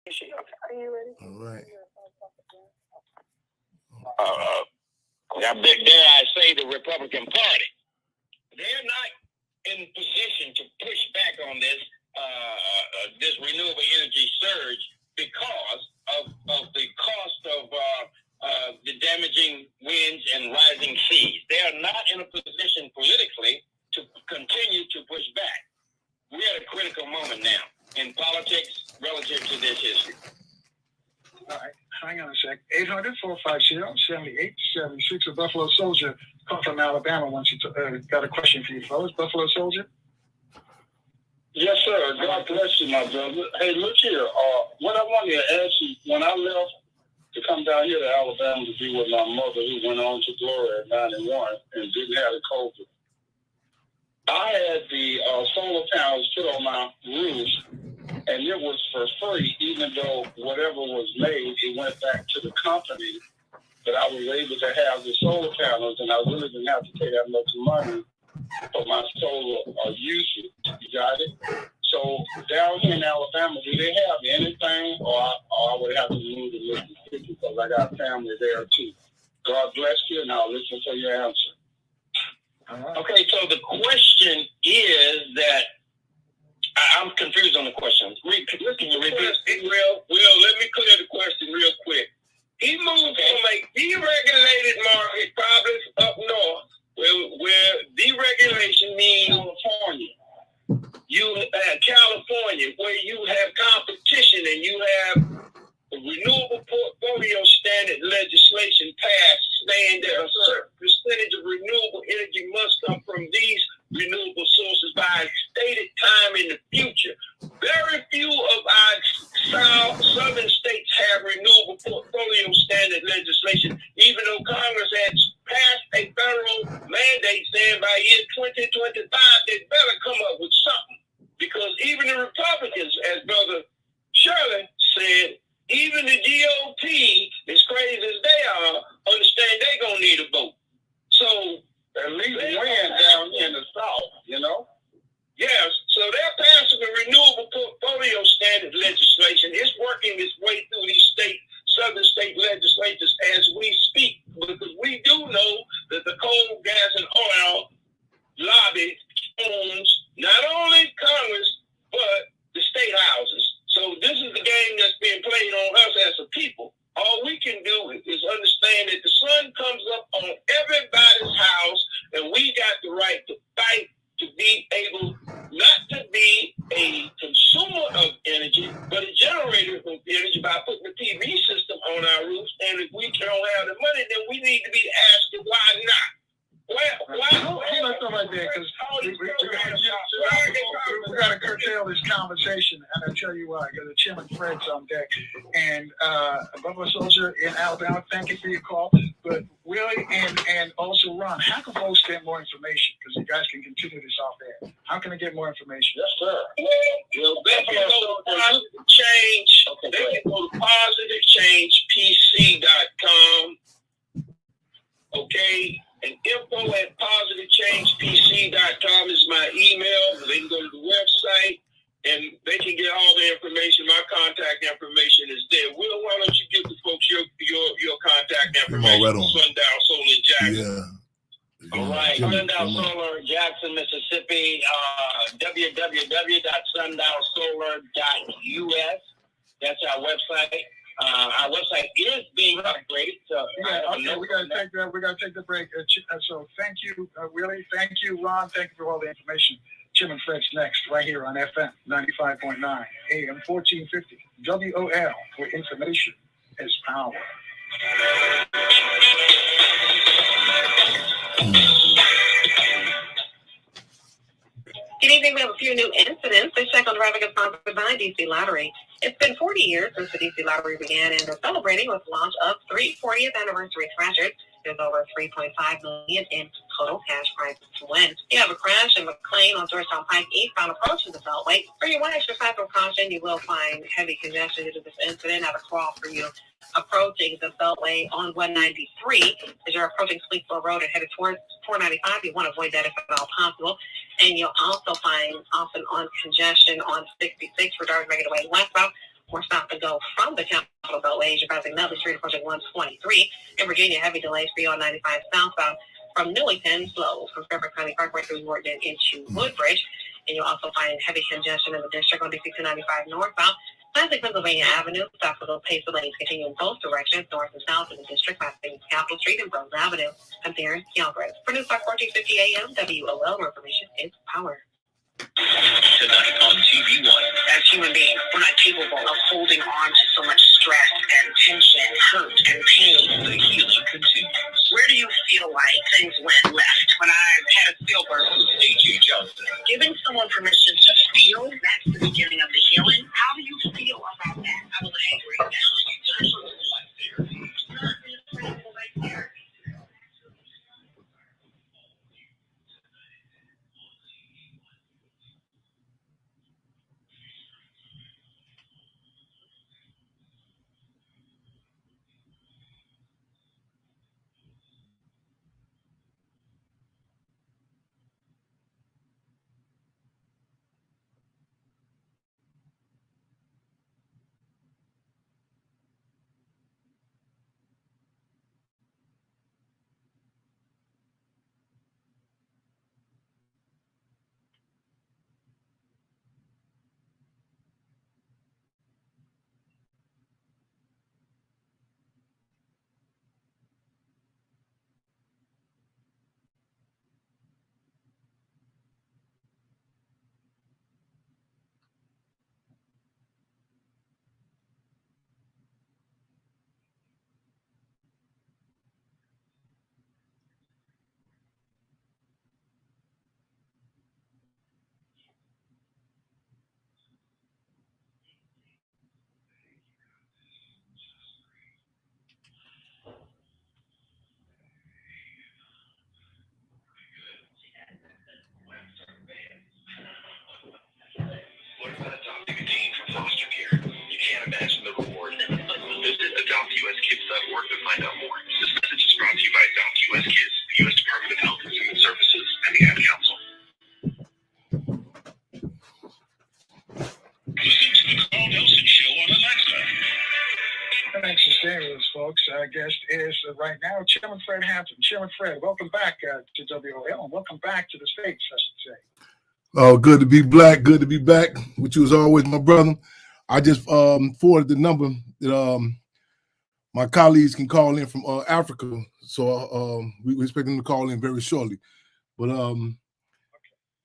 Are you ready? All right. I bet dare I say the Republican Party. They're not in position to push back on this renewable energy surge because of the cost of the damaging winds and rising seas. They are not in a position politically to continue to push back. We're at a critical moment now in politics relative to this issue. All right, hang on a sec. 800-450-7876. A Buffalo Soldier called from Alabama wants you to got a question for you, fellas. Buffalo Soldier? Yes, sir. God bless you, my brother. Hey, look here. What I wanted to ask you, when I left to come down here to Alabama to be with my mother, who went on to glory at 91 and didn't have the COVID, I had the solar panels put on my roof, and it was for free, even though whatever was made, it went back to the company. But I was able to have the solar panels, and I really didn't have to pay that much money for my solar usage. You got it? So down here in Alabama, do they have anything, or I would have to move to Mississippi because I got family there too? God bless you, and I'll listen for your answer. Okay, so the question is that I'm confused on the question. Can you repeat it? Will, let me clear the question real quick. He moved from a deregulated market, probably up north, where deregulation means California. California, where you have competition and you have a renewable portfolio standard legislation passed saying that a certain percentage of renewable energy must come from these renewable sources by a stated time in the future. Very few of our southern states have renewable portfolio standard legislation, even though Congress has passed a federal mandate saying by year 2025 they better come up with something. Because even the Republicans, as Brother Shirley said, even the GOP, as crazy as they are, understand they're going to need a vote. So at least win down here in the South, you know? Yes, so they're passing a renewable portfolio standard legislation. It's working its way through these southern state legislatures as we speak, because we do know that the coal, gas, and oil lobby owns not only Congress, but the state houses. So this is the game that's being played on us as a people. All we can do is understand that the sun comes up on everybody's house, and we got the right to fight to be able not to be a consumer of energy, but a generator of energy by putting the PV system on our roofs. And if we don't have the money, then we need to be asking why not. Hold on right there, because we got to curtail this conversation, and I'll tell you why, because the Chairman Fred's on deck. And Buffalo Soldier in Alabama, thank you for your call. But Willie and also Ron, how can folks get more information? Because you guys can continue this off air. How can they get more information? Yes, sir. Well, they can go to Positive Change. They can go to positivechangepc.com. Okay? And info@positivechangepc.com is my email. They can go to the website and they can get all the information. My contact information is there. Will, why don't you give the folks your contact information? Right on. Sundown Solar Jackson. Yeah. All right. Sundown Solar Jackson, Mississippi. www.sundownsolar.us. That's our website. Our website is being upgraded. So okay, we gotta take the break. So thank you, Willie. Thank you, Ron. Thank you for all the information. Jim and Fred's next, right here on FM 95.9, AM 1450, WOL, where information is power. Good evening. We have a few new incidents. This check on traffic is sponsored by DC Lottery. It's been 40 years since the DC Lottery began, and they're celebrating with the launch of 3 40th anniversary treasures. There's over $3.5 million in total cash prizes to win. You have a crash in McLean on Georgetown Pike eastbound approach to the Beltway. For your one exercise of caution, you will find heavy congestion due to this incident at a crawl for you. Approaching the Beltway on 193 as you're approaching Sleepville Road and headed towards 495. You want to avoid that if at all possible. And you'll also find often on congestion on 66 for Dark Make It Away westbound. more stop and go from the Capitol Beltway, you're passing Nutley Street, approaching 123. In Virginia, heavy delays for you on 95 southbound from Newington, slow from Fairfax County Parkway through Morton into Woodbridge. And you'll also find heavy congestion in the district on DC 295 northbound. Classic Pennsylvania Avenue, stop for those pace lanes continue in both directions, north and south of the district, passing Capitol Street and Rose Avenue. I'm Darren Gilbert. For News Talk 1450 AM, WOL, more information is power. Tonight on TV1. As human beings, we're not capable of holding on to so much stress and tension, hurt and pain. The healing continues. Where do you feel like things went left? When I had a stillbirth, A.J. Johnson. giving someone permission to feel, that's the beginning of the healing. How do you feel about that? I was angry. What about adopting a teen from foster care? You can't imagine the reward. Visit AdoptUSKids.org to find out more. This message is brought to you by Adopt US Kids, the U.S. Department of Health and Human Services, and the Ad Council. Listen to the Carl Nelson Show on Alexa. Thanks for staying with us, folks. Our guest is right now Chairman Fred Hampton. Chairman Fred, welcome back to WOL, and welcome back to the States, I should say. Oh, good to be black. Good to be back with you as always, my brother. I just forwarded the number that my colleagues can call in from Africa. So we expect them to call in very shortly. But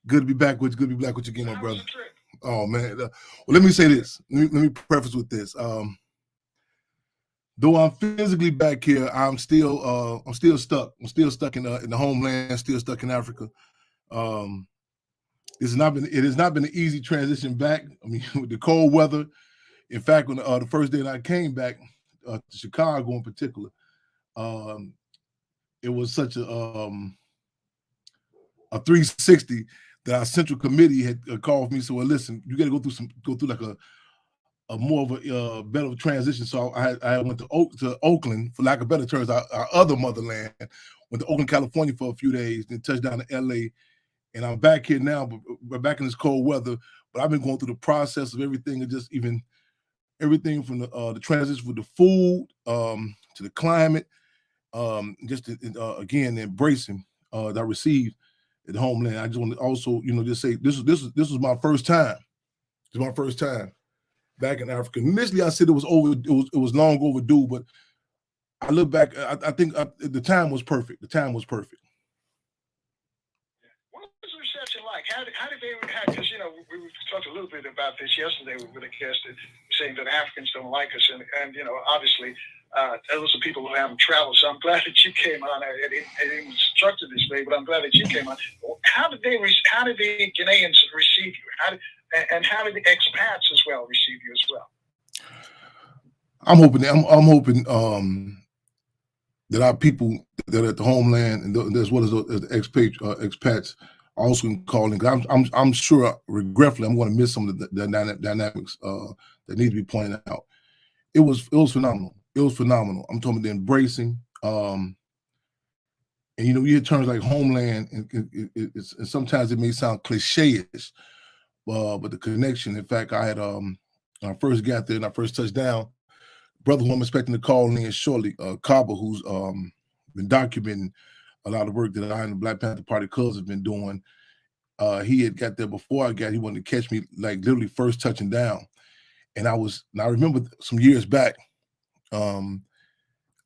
good to be back with you. Good to be back with you again, my brother. Oh man. Well, let me say this. Let me preface with this. Though I'm physically back here, I'm still stuck. I'm still stuck in the homeland. Still stuck in Africa. It has not been an easy transition back. I mean, with the cold weather. In fact, when the first day that I came back to Chicago in particular, it was such a 360 that our central committee had called me. So, well, listen, you got to go through like a more of a better transition. So I went to Oakland, for lack of better terms, our other motherland. Went to Oakland, California for a few days, then touched down to L.A. And I'm back here now, but we're back in this cold weather. But I've been going through the process of everything, and just even everything from the transition with the food to the climate, just again embracing that I received at the homeland. I just want to also, just say this was my first time. It's my first time back in Africa. Initially, I said it was long overdue, but I look back. I think the time was perfect. The time was perfect. How did they react? Because, we talked a little bit about this yesterday with a guest saying that Africans don't like us. And obviously, those are people who haven't traveled. So I'm glad that you came on. It didn't structure this way, but I'm glad that you came on. How did the Ghanaians receive you? How did the expats as well receive you as well? I'm hoping that our people that are at the homeland, and as well as the expats, also calling. I'm sure, regretfully, I'm going to miss some of the dynamics that need to be pointed out. It was phenomenal. It was phenomenal. I'm talking about the embracing, and you hear terms like homeland, and sometimes it may sound cliche-ish, but the connection. In fact, I had I first got there and I first touched down, brother who I'm expecting to call in shortly, Kaba, who's been documenting a lot of work that I and the Black Panther Party Cubs have been doing. He had got there before I got. He wanted to catch me like literally first touching down, and I remember some years back when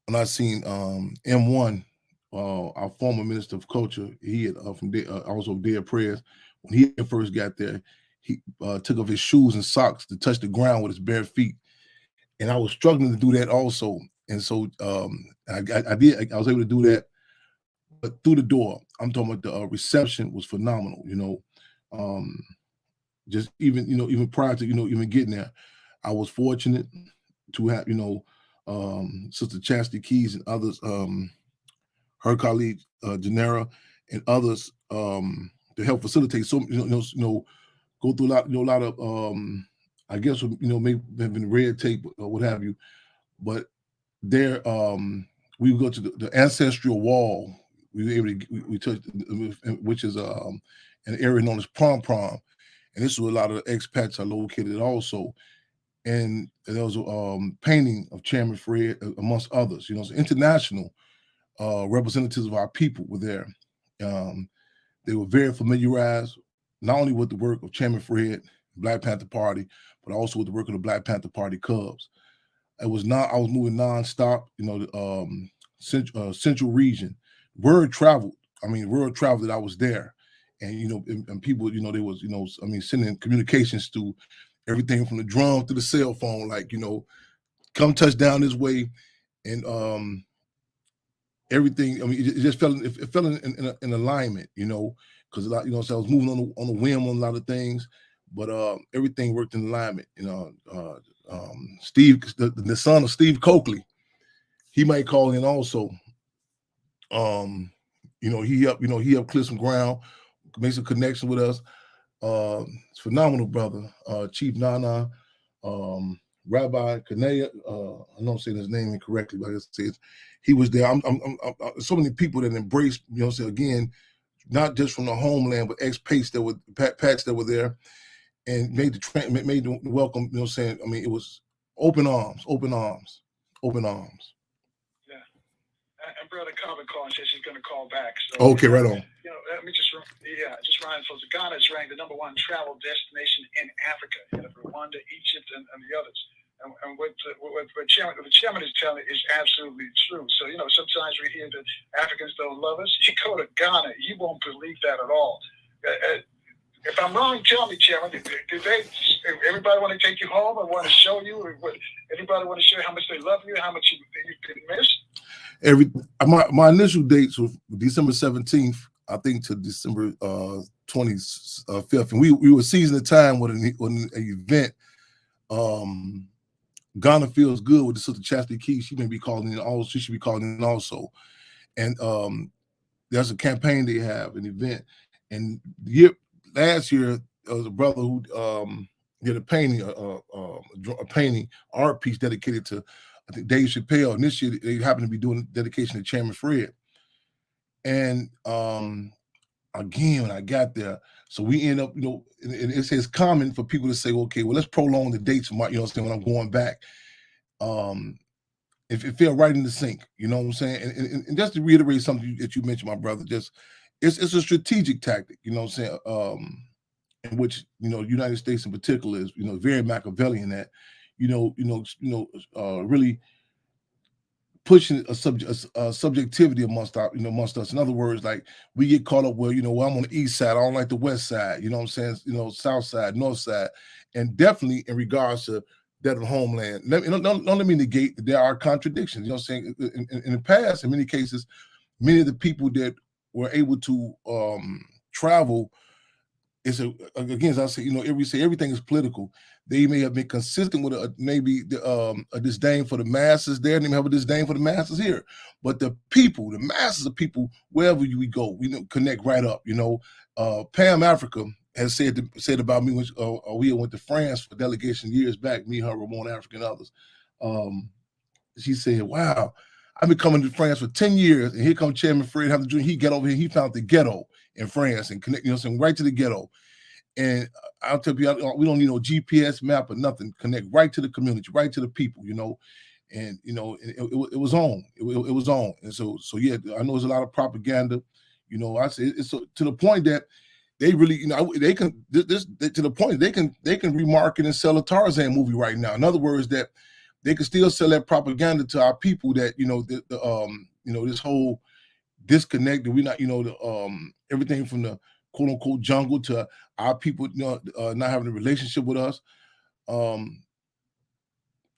I seen M1, our former Minister of Culture. He had also Dead Prayers. When he first got there, he took off his shoes and socks to touch the ground with his bare feet, and I was struggling to do that also. And so I was able to do that. But through the door, I'm talking about the reception was phenomenal. Just even prior to even getting there, I was fortunate to have Sister Chastity Keys and others, her colleague Janera and others to help facilitate. So go through a lot of I guess may have been red tape or what have you, but there we would go to the ancestral wall. We were able to we touched, which is an area known as Prom, and this is where a lot of the expats are located also. And there was a painting of Chairman Fred, amongst others. So international representatives of our people were there. They were very familiarized not only with the work of Chairman Fred, Black Panther Party, but also with the work of the Black Panther Party Cubs. I was moving nonstop. The central region. Word traveled that I was there, and and people, they was sending communications to everything from the drum to the cell phone, like come touch down this way, and everything. It just fell in alignment, because a lot, so I was moving on a whim on a lot of things, but everything worked in alignment. Steve, the son of Steve Coakley, he might call in also. He helped clear some ground, make some connection with us. It's phenomenal, brother. Chief Nana, Rabbi Kanea, I know I'm saying his name incorrectly, but I said he was there. I'm so many people that embraced, again, not just from the homeland, but expats that were Pats that were there, and made the welcome. It was open arms. And Brother Corbin calling says he's going to call back. So, okay, right on. Let me just remind folks, Ghana is ranked the #1 travel destination in Africa, Rwanda, Egypt, and the others. And what the chairman is telling is absolutely true. So, sometimes we hear that Africans don't love us. You go to Ghana, you won't believe that at all. If I'm wrong, tell me, Chairman. Everybody want to take you home and want to show you? Everybody want to show you how much they love you, how much you've been missed? My initial dates were December 17th, I think, to December 25th, and we were seizing the time with an event. Ghana Feels Good with the Sister Chastity Keys. She may be calling in also. She should be calling in also, and there's a campaign they have, an event, and last year there was a brother who did a painting, art piece dedicated to, I think, Dave Chappelle, and this year they happen to be doing dedication to Chairman Fred. And again, when I got there, so we end up, and it's common for people to say, okay, well, let's prolong the dates for when I'm going back. If it fell right in the sink, you know what I'm saying? And just to reiterate something that you mentioned, my brother, it's a strategic tactic, you know what I'm saying? In which, United States in particular is, very Machiavellian at, really pushing a subjectivity amongst us. In other words, like, we get caught up where, I'm on the east side, I don't like the west side, you know what I'm saying? South side, north side, and definitely in regards to that of homeland. Don't let me negate that there are contradictions. You know what I'm saying? In the past, in many cases, many of the people that were able to travel, again, as I say, everything is political. They may have been consistent with a disdain for the masses there, and they may have a disdain for the masses here. But the masses of people, wherever we go, we connect right up. Pam Africa has said about me when we went to France for delegation years back, me, her, Ramon Africa, and others. She said, wow, I've been coming to France for 10 years, and here comes Chairman Fred Hampton Jr. He got over here, he found the ghetto in France and connect, right to the ghetto. And I'll tell people we don't need no GPS map or nothing. Connect right to the community, right to the people, you know. And you know, it was on. It was on. And so yeah, I know there's a lot of propaganda. You know, I say it's to the point that they really, you know, they can to the point they can remarket and sell a Tarzan movie right now. In other words, that they can still sell that propaganda to our people that, you know, you know, this whole disconnect that we not, you know, everything from the quote unquote jungle to our people, you know, not having a relationship with us.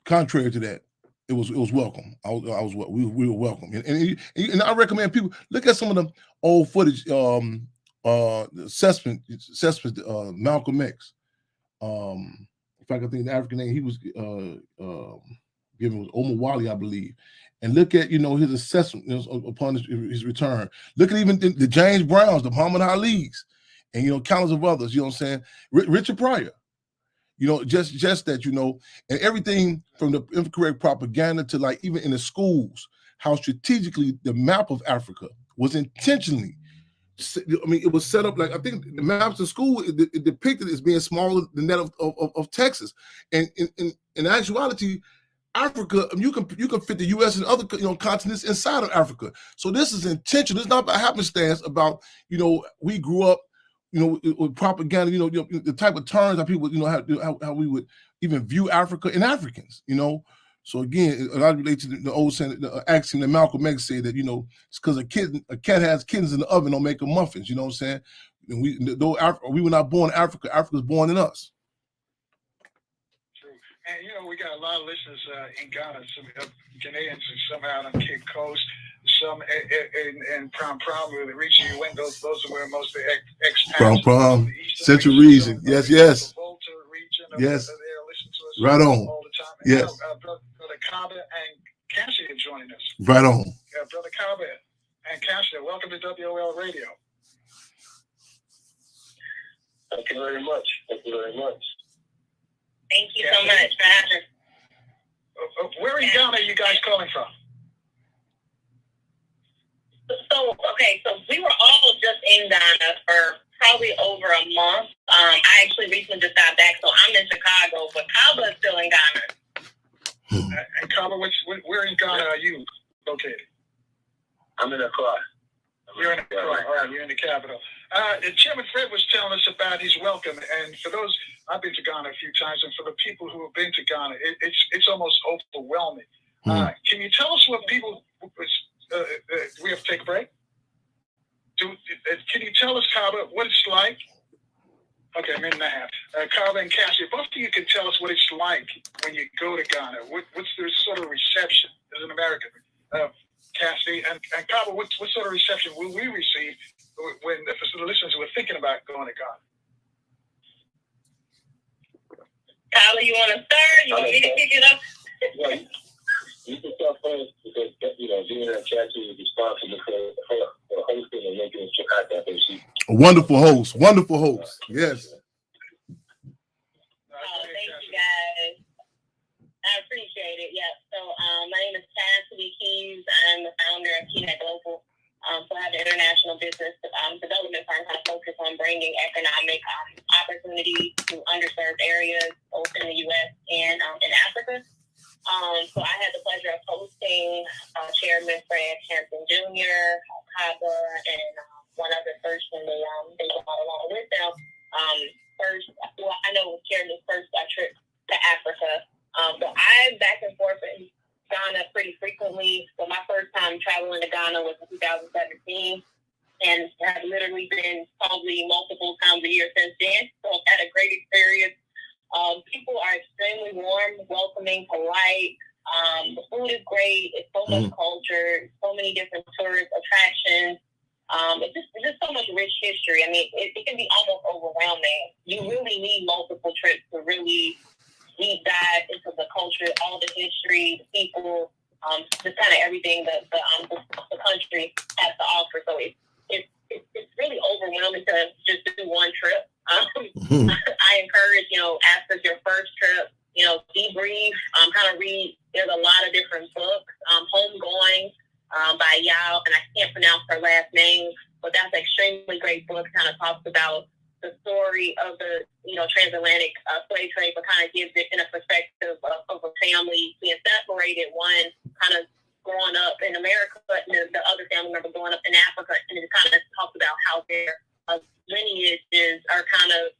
Contrary to that, it was welcome. We were welcome, and I recommend people look at some of the old footage, assessment, Malcolm X. If I can think of the African name, he was given was Omar Wally, I believe. And look at, you know, his assessment, you know, upon his return. Look at even the James Browns, the Muhammad Ali's, and, you know, countless of others. You know what I'm saying? Richard Pryor. You know, just that, you know, and everything from the incorrect propaganda to, like, even in the schools, how strategically the map of Africa was intentionally, I mean, it was set up like, I think the maps of school it depicted as being smaller than that of Texas, and in actuality, Africa, you can fit the U.S. and other, you know, continents inside of Africa. So this is intentional. It's not by happenstance about, you know, we grew up, you know, with propaganda, you know, the type of terms that people, you know, how we would even view Africa and Africans, you know. So again, a lot relates to the old saying, the axiom that Malcolm X said that, you know, it's because a cat has kittens in the oven, don't make them muffins. You know what I'm saying? And we were not born in Africa. Africa was born in us. True. And you know, we got a lot of listeners in Ghana, some Ghanaians, and some out on Cape Coast, some in Prom where the region you went. Those are where most of the expats. Prom, Central Region. Yes. Volta region. Yes. They're listening to us right on. all the time. Yes. Brother Kaba and Cassie are joining us. Right on. Brother Kaba and Cassie, welcome to WOL Radio. Thank you very much. Thank you so much for having us. Where in Ghana are you guys calling from? So we were all just in Ghana for probably over a month. I actually recently just got back, so I'm in Chicago, but Kaba is still in Ghana. And Kaba, where in Ghana are you located? I'm in Accra. You're in Accra. All right, you're in the capital. Chairman Fred was telling us about his welcome, and for those, I've been to Ghana a few times, and for the people who have been to Ghana, it's almost overwhelming. Can you tell us what people? We have to take a break. Can you tell us, Kaba, what it's like? Okay, a minute and a half. Kaba and Cassie, both of you can tell us what it's like when you go to Ghana. What's the sort of reception as an American? Cassie and Kaba, what sort of reception will we receive when for the listeners who are thinking about going to Ghana? Kaba, you want to start? You want me to kick it up? Well, you can start first because, you know, being that Cassie is responsible for hosting and making it happen. I think she's a wonderful host. Yes. Thank you, guys. I appreciate it. Yeah. So my name is Cassidy Keys. I'm the founder of Keynet Global. So I have an international business development firm that focus on bringing economic opportunities to underserved areas, both in the U.S. and in Africa. So I had the pleasure of hosting Chairman Fred Hampton Jr., Kaba, and one other person they brought along with them. I know it was Chairman's first trip to Africa. So I'm back and forth in Ghana pretty frequently. So my first time traveling to Ghana was in 2017, and have literally been probably multiple times a year since then. So I've had a great experience. People are extremely warm, welcoming, polite. The food is great. It's so much culture, so many different tourist attractions. It's just so much rich history. I mean, it can be almost overwhelming. You really need multiple trips to really deep dive into the culture, all the history, the people, just kind of everything that the country has to offer. So it's really overwhelming to just do one trip. I encourage, after your first trip, debrief, kind of read. There's a lot of different books. Homegoing by Yao, and I can't pronounce her last name, but that's an extremely great book. Kind of talks about the story of the transatlantic slave trade, but kind of gives it in a perspective of a family being separated, one kind of growing up in America, and the other family member growing up in Africa, and it kind of talks about how their lineages are kind of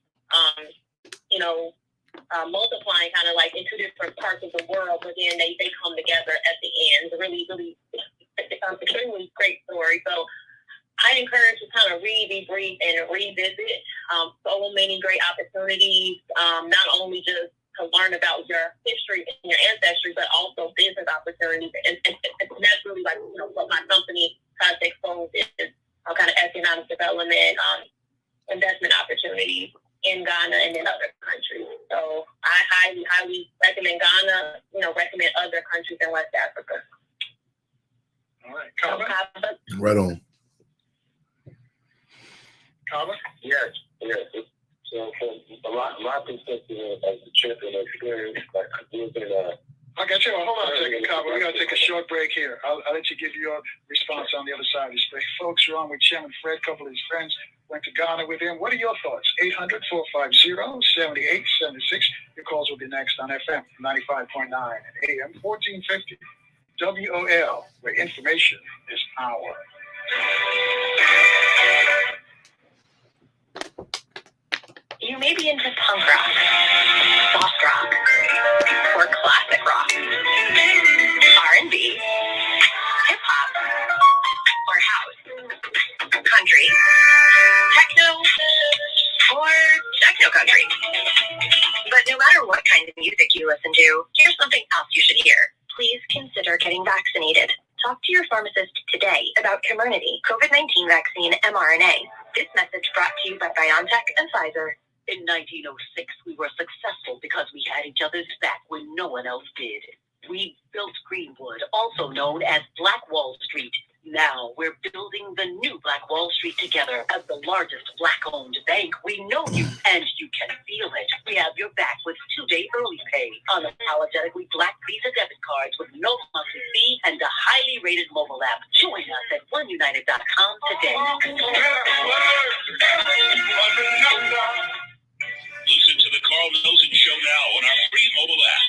multiplying kind of like in two different parts of the world, but then they come together at the end. It's a really, really extremely great story. So I encourage you to kind of read, debrief, and revisit. So many great opportunities, not only just to learn about your history and your ancestry, but also business opportunities. And that's really like what my company tries to expose is kind of economic development, investment opportunities in Ghana and in other countries. So I highly, highly recommend Ghana, recommend other countries in West Africa. All right, Kaba? Right on. Kaba? Yes. So from my perspective as the champion experience, like I do in I got you. Hold on a second, Kaba. We're going to take a short break here. I'll let you give your response on the other side of this break. Folks, you're on with Chairman Fred. A couple of his friends went to Ghana with him. What are your thoughts? 800-450-7876. Your calls will be next on FM 95.9 and AM 1450 WOL, where information is power. You may be into punk rock, soft rock, or classic rock, R&B, hip-hop, or house, country, techno, or techno-country. But no matter what kind of music you listen to, here's something else you should hear. Please consider getting vaccinated. Talk to your pharmacist today about Comirnaty, COVID-19 vaccine mRNA. This message brought to you by BioNTech and Pfizer. In 1906, we were successful because we had each other's back when no one else did. We built Greenwood, also known as Black Wall Street. Now we're building the new Black Wall Street together as the largest Black-owned bank. We know you, and you can feel it. We have your back with 2-day early pay, unapologetically Black Visa debit cards with no monthly fee, and a highly rated mobile app. Join us at OneUnited.com today. Listen to the Carl Nelson Show now on our free mobile app.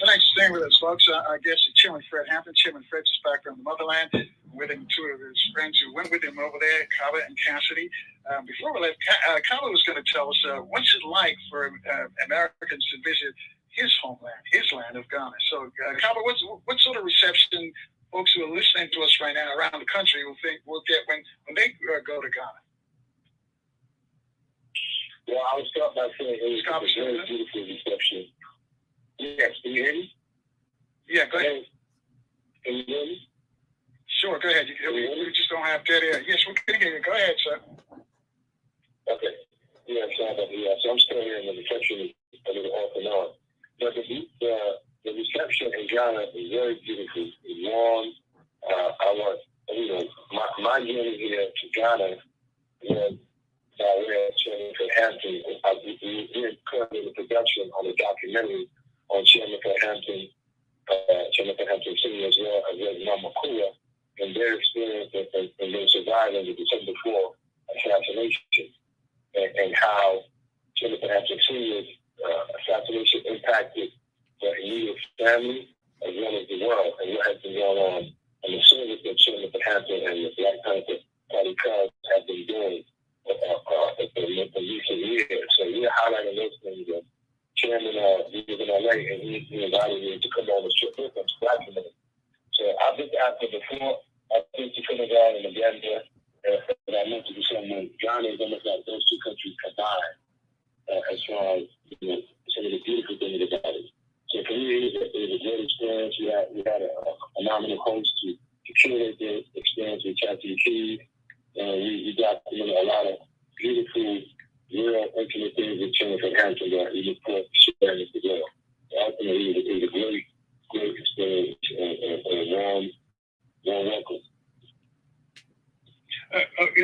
Thanks for staying with us, folks. Our guest is Chairman Fred Hampton. Chairman Fred's back from the motherland with him, two of his friends who went with him over there, Kaba and Cassidy. Before we left, Kaba was going to tell us what's it like for Americans to visit his homeland, his land of Ghana. So, Kaba, what sort of reception folks who are listening to us right now around the country will get when they go to Ghana? Well, I would start by saying it was a very beautiful reception. Yes, can you hear me? Yeah, go ahead. Can you hear me? Sure, go ahead. We just don't have dead air. Yes, we can hear you. Go ahead, sir. Okay. Yeah, so I'm still here in the reception a little off and on. But the reception in Ghana is very beautiful. It's warm. My journey here to Ghana was by way of Chairman Fred Hampton. We're currently in the production on a documentary on Chairman Fred Hampton Sr. as well as Mama Kua and their experience in their surviving the December 4 assassination and how Chairman Fred Hampton Sr.'s assassination impacted the immediate family as well as the world and what has been going on and the service that Chairman Fred Hampton and the Black Panther Party Cubs have been doing in recent years. So we're highlighting those things. Chairman he was in LA and he invited me to come on the trip with him to document it. So I've been after before. I've been to Senegal and Uganda, and I moved to December. Ghana is almost like those two countries combined as far as some of the beautiful things about it. So for me, it was a great experience. We had a phenomenal host to curate the experience with Chapter Keys. We documented a lot of beautiful, real, intimate things with Chairman Fred Hampton that we look forward to sharing with the world. Ultimately, it was a great experience and a warm welcome.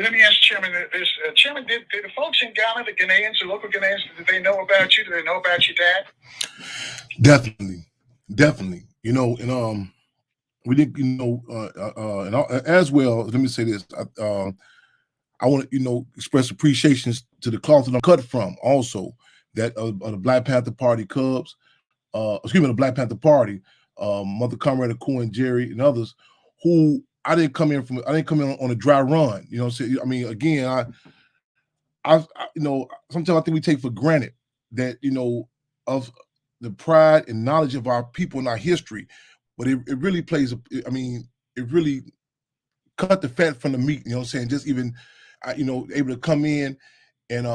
Let me ask Chairman this. Chairman, did the folks in Ghana, the Ghanaians, the local Ghanaians, did they know about you? Did they know about your dad? Definitely. And we didn't, and as well, let me say this. I want to, express appreciations to the cloth that I'm cut from, also that of the Black Panther Party Cubs, the Black Panther Party, Mother Comrade Akua and Jerry and others, who I didn't come in on a dry run. You know what I'm saying? I mean, again, I sometimes I think we take for granted that, of the pride and knowledge of our people and our history, but it really plays, it really cut the fat from the meat, you know what I'm saying? Just even, able to come in and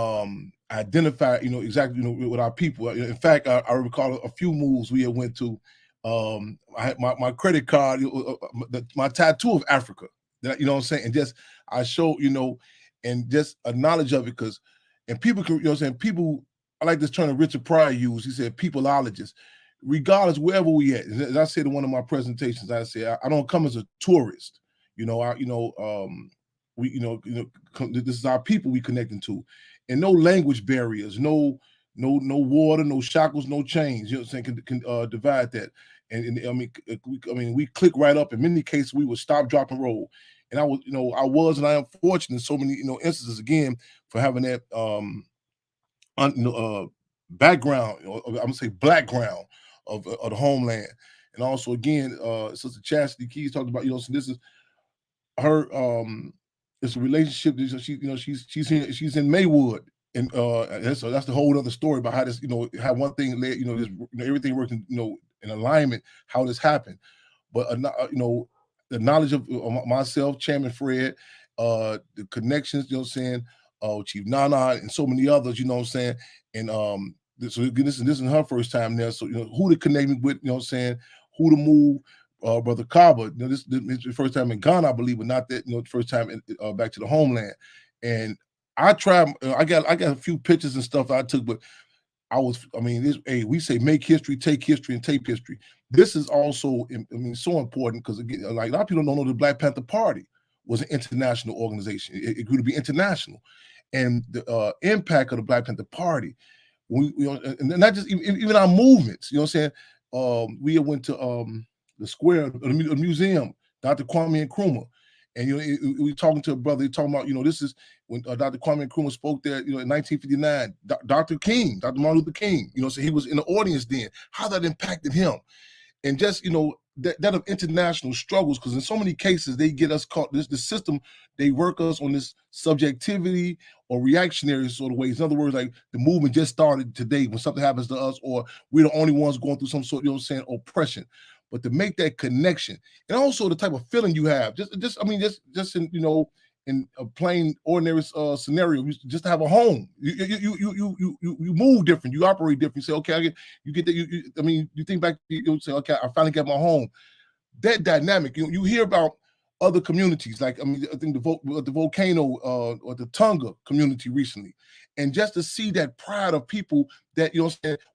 identify, exactly, with our people. In fact, I recall a few moves we had went to. I had my credit card, my tattoo of Africa, that, you know what I'm saying? And just, I showed, and just a knowledge of it, and people can, people, I like this term that Richard Pryor used. He said, peopleologists, regardless, wherever we at. As I said in one of my presentations, I said, I don't come as a tourist. This is our people we connecting to, and no language barriers, no water, no shackles, no chains. You know what I'm saying? Can divide that, and we click right up. In many cases, we would stop, drop, and roll. And I was, and I am fortunate in so many, instances again for having that background. I'm gonna say background of the homeland, and also again, Sister Chastity Keys talked about, so this is her, it's a relationship. She's in Maywood, and that's the whole other story about how this, how one thing led, everything worked in alignment, how this happened. But the knowledge of myself, Chairman Fred, the connections, Chief Nana and so many others, and so this is her first time there, so who to connect me with, who to move. Brother Kaba, this is the first time in Ghana, I believe, but not that, the first time back to the homeland. And I tried, I got a few pictures and stuff I took, but we say make history, take history, and tape history. This is also, so important because, again, like a lot of people don't know the Black Panther Party was an international organization. It grew to be international, and the impact of the Black Panther Party, and not just even our movements. We went to the square, the museum, Dr. Kwame Nkrumah. And, we talking to a brother, talking about, this is when Dr. Kwame Nkrumah spoke there, in 1959, Dr. Martin Luther King, so he was in the audience then, how that impacted him. And just, that of international struggles, because in so many cases, they get us caught, the system, they work us on this subjectivity or reactionary sort of ways. In other words, like the movement just started today when something happens to us, or we're the only ones going through some sort, oppression. But to make that connection, and also the type of feeling you have, just in, in a plain ordinary scenario, just to have a home, you move different, you operate different. You say, okay, you get that. You think back, you say, okay, I finally got my home. That dynamic, you hear about other communities, like I think the volcano or the Tonga community recently, and just to see that pride of people that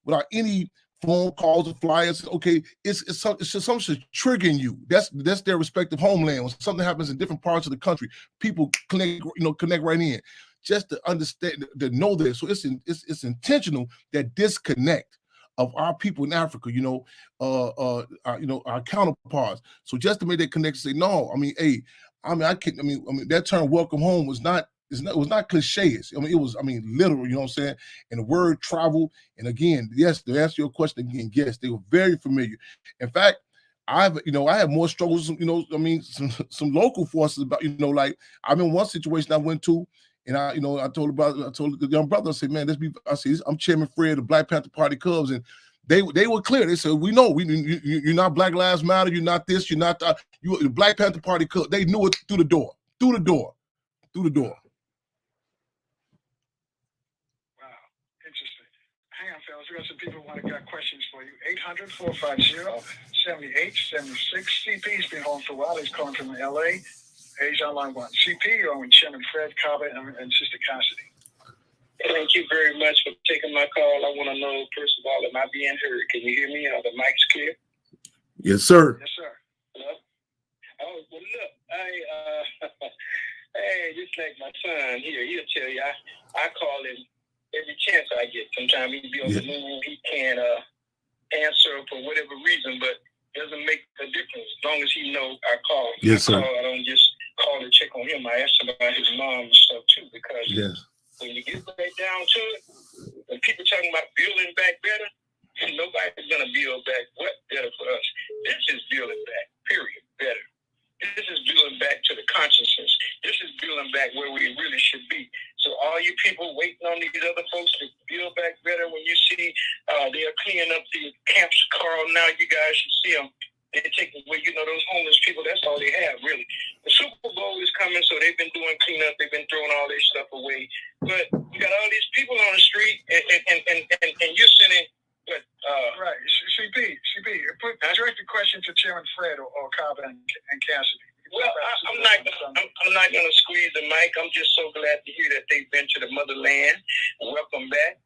without any phone calls or flyers, okay, it's just something triggering you. That's their respective homeland. When something happens in different parts of the country, people connect right in, just to understand, to know this. So it's intentional, that disconnect of our people in Africa, our counterparts. So just to make that connection, say, no, that term "welcome home" was not cliches. It was, literal, you know what I'm saying? And the word travel. And again, yes, to answer your question again, yes, they were very familiar. In fact, I had more struggles, some local forces about, like I'm in one situation I went to, and I told the young brother, I said, man, I'm Chairman Fred of the Black Panther Party Cubs, and they were clear. They said, we know, you're not Black Lives Matter, you're not this, you're not you the Black Panther Party Cubs. They knew it through the door. Hang on, fellas. We got some people who got questions for you. 800-450-7876. CP's been home for a while. He's calling from LA. He's on line 1. CP, you're on with Chairman Fred, Kaba, and Sister Cassidy. Thank you very much for taking my call. I want to know, first of all, am I being heard? Can you hear me? Are the mics clear? Yes, sir. Yes, sir. Hello? Oh, well, look, hey, just like my son here, he'll tell you, I call him every chance I get. Sometimes he be on the move, he can't answer for whatever reason, but it doesn't make a difference as long as he knows I call. Yes, sir. I don't just call to check on him. I ask him about his mom and stuff too, because when you get right down to it, when people talking about building back better, nobody's gonna build back what better for us. This is building back, period, better. This is building back to the consciousness. This is building back where we really should be. So all you people waiting on these other folks to build back better, when you see they're cleaning up the camps, Carl, now you guys should see them. They're taking away, those homeless people, that's all they have, really. The Super Bowl is coming, so they've been doing cleanup. They've been throwing all their stuff away. But you got all these people on the street, and you're sending, right, CP, direct the question to Chairman Fred or Cobb and Cassidy. Well, I'm not gonna squeeze the mic. I'm just so glad to hear that they've been to the motherland. Welcome back,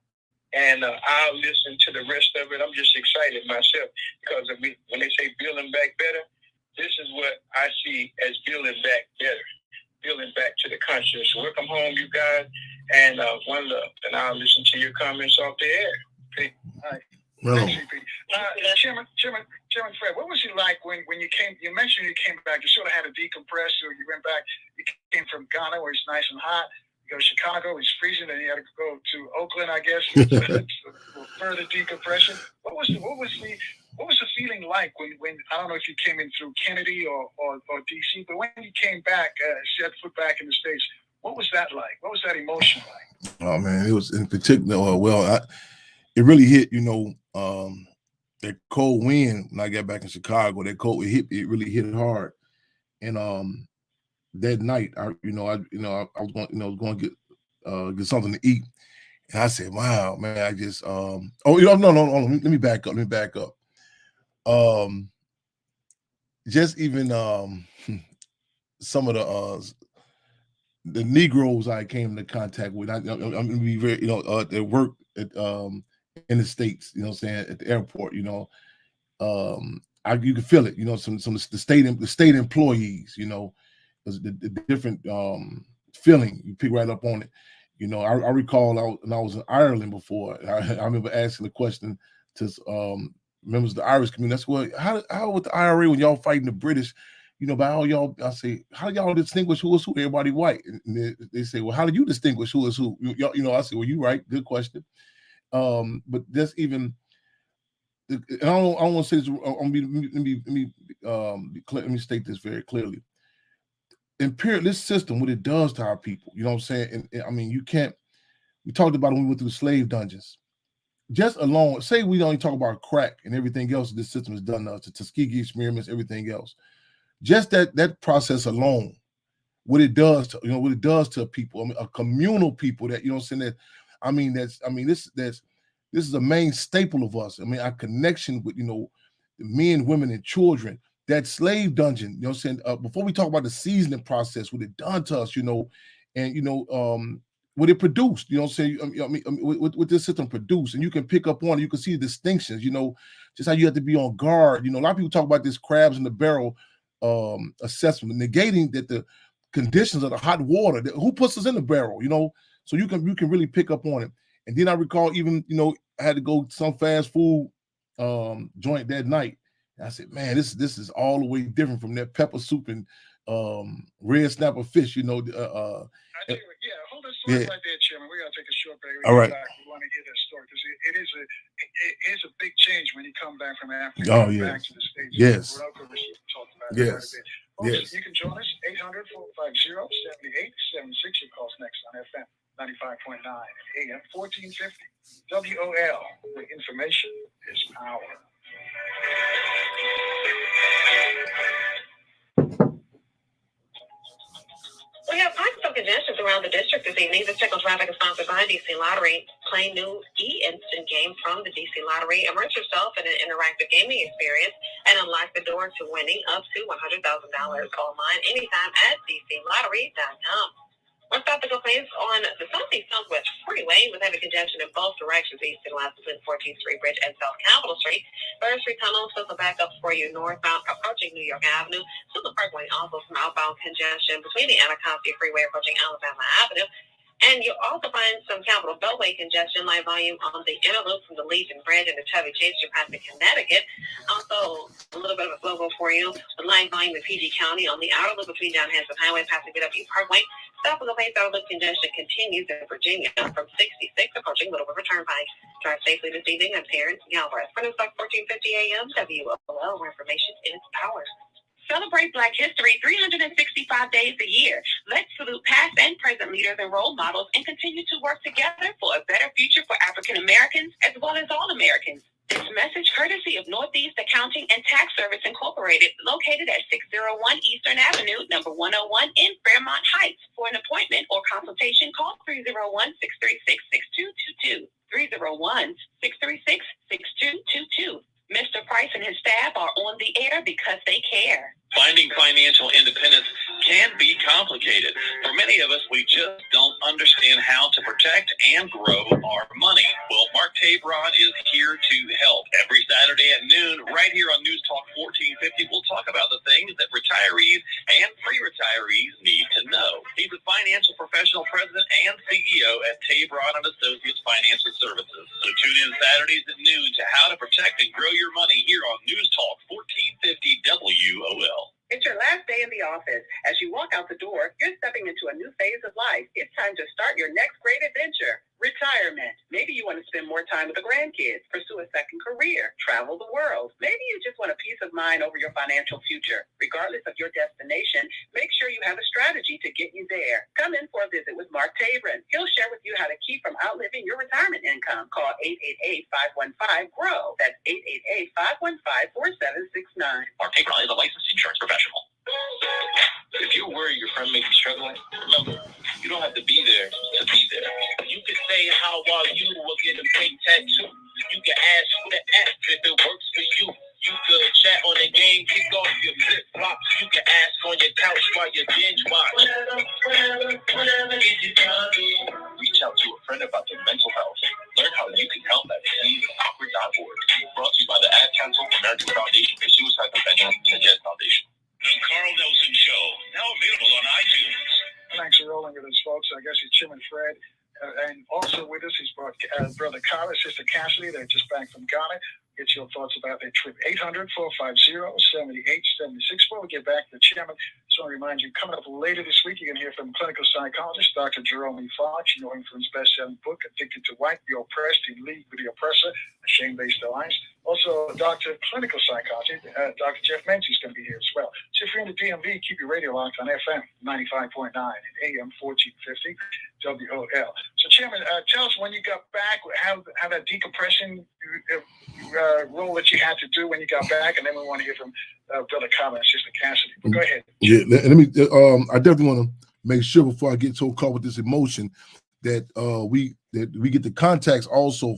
and I'll listen to the rest of it. I'm just excited myself because when they say building back better, this is what I see as building back better, building back to the conscious. Welcome home, you guys, and one love. And I'll listen to your comments off the air. Okay. All right. Well, Chairman Fred, what was it like when you came? You mentioned you came back. You sort of had to decompress, or you went back. You came from Ghana, where it's nice and hot. You go to Chicago, it's freezing, and you had to go to Oakland, I guess, for further decompression. What was the feeling like when I don't know if you came in through Kennedy or DC, but when you came back, set foot back in the States, what was that like? What was that emotion like? Oh man, it was in particular. It really hit, that cold wind when I got back in Chicago. That cold, it really hit hard. And that night, I was going to get something to eat, and I said, "Wow, man, I just no. Let me back up. Just even some of the Negroes I came into contact with. I'm gonna be very, they work at in the States, at the airport, you can feel it, some of the state employees, the different feeling, you pick right up on it. I recall when I was in Ireland before, I remember asking the question to members of the Irish community. That's what, how with the IRA when y'all fighting the British, by all y'all, I say, how y'all distinguish who is who? Everybody white. And they say, well, how do you distinguish who is who? I say, well, you right, good question. But that's even, and I don't want to say this. Let me state this very clearly. Imperialist system, what it does to our people, you know what I'm saying? And I mean, you can't. We talked about it when we went through the slave dungeons. Just alone, say we only talk about crack and everything else this system has done to us, the Tuskegee experiments, everything else. Just that process alone, what it does to people, I mean, a communal people that this is a main staple of us. I mean, our connection with the men, women, and children. That slave dungeon, before we talk about the seasoning process, what it done to us, and what it produced, what this system produced, and you can pick up on it. You can see the distinctions, just how you have to be on guard. A lot of people talk about this crabs in the barrel assessment, negating that the conditions of the hot water, who puts us in the barrel, so you can really pick up on it. And then I recall even, I had to go to some fast food joint that night. And I said, man, this is all the way different from that pepper soup and red snapper fish, I tell you what, hold that story right there, Chairman. We got to take a short break. All right. We want to hear that story because it is a big change when you come back from Africa back to the States. Yes. Yes. Yes. You can join us, 800-450-7876. Your call's next on FM 95.9 and AM 1450. WOL, where information is power. We have pockets of congestion around the district this evening. This check on traffic is sponsored by DC Lottery. Play new e-instant game from the DC Lottery. Immerse yourself in an interactive gaming experience and unlock the door to winning up to $100,000 online anytime at DCLottery.com. One stop to go place on the Southeast Southwest Freeway with heavy congestion in both directions, east and west between 14th Street Bridge and South Capitol Street. 3rd Street Tunnel still some backups for you northbound approaching New York Avenue. Suitland Parkway also some outbound congestion between the Anacostia Freeway approaching Alabama Avenue. And you'll also find some Capitol Beltway congestion, light volume on the inner loop from the Legion Bridge and the Chevy Chase to past Connecticut. Also, a little bit of a slow go for you. The light volume in PG County on the outer loop between Down Hanson Highway past the BW Parkway. Stop and go pace outer loop congestion continues in Virginia from 66 approaching Little River Turnpike. Drive safely this evening. I'm Terrence Galbraith. For News Talk 1450 AM, WOL, where information is power. Celebrate Black History 365 days a year. Let's salute past and present leaders and role models and continue to work together for a better future for African Americans as well as all Americans. This message courtesy of Northeast Accounting and Tax Service Incorporated, located at 601 Eastern Avenue, number 101 in Fairmont Heights. For an appointment or consultation, call 301-636-6222. 301-636-6222. Mr. Price and his staff are on the air because they care. Finding financial independence can be complicated. For many of us, we just don't understand how to protect and grow our money. Well, Mark Tabron is here to help. Every Saturday at noon, right here on News Talk 1450, we'll talk about the things that retirees and pre-retirees need to know. He's a financial professional, president and CEO at Tabron and Associates Financial Services. So tune in Saturdays at noon to how to protect and grow your money here on News Talk 1450 WOL. It's your last day in the office. As you walk out the door, you're stepping into a new phase of life. It's time to start your next great adventure. Retirement. Maybe you want to spend more time with the grandkids, pursue a second career, travel the world. Maybe you just want a peace of mind over your financial future. Regardless of your destination, make sure you have a strategy to get you there. Come in for a visit with Mark Tabron. He'll share with you how to keep from outliving your retirement income. Call 888-515-GROW. That's 888-515-4769. Mark Tabron is a licensed insurance professional. If you're worried your friend may be struggling, remember, you don't have to be there to be there. You can say, how are you? We'll get a fake tattoo. You can ask for the app if it works for you. You could chat on the game, kick off your flip-flops. You can ask on your couch while you binge watch. Reach out to a friend about their mental health. Learn how you can help at PleaseAwkward.org. Brought to you by the Ad Council, American Foundation for Suicide Prevention, and the Jazz Foundation. The Carl Nelson Show, now available on iTunes. Thanks for rolling with us, folks. I guess it's Chairman Fred. And also with us is Brother Carter, Sister Cassidy. They're just back from Ghana. Get your thoughts about their trip. 800-450-7876. Before we get back to the Chairman, just want to remind you, coming up later this week, you're going to hear from clinical psychologist Dr. Jerome E. Fox. You know him from his best-selling book, Addicted to White, The Oppressed in League with the Oppressor, a Shame-Based Alliance. Also, Dr. Clinical Psychologist, Dr. Jeff Menzies is going to be here as well. So if you're in the DMV, keep your radio locked on FM 95.9 and AM 1450 WOL. So, Chairman, tell us when you got back, how that decompression role that you had to do when you got back, and then we want to hear from Brother Carter and Sister Cassidy. But go ahead. Yeah, let me. I definitely want to make sure before I get so caught with this emotion that we get the contacts also.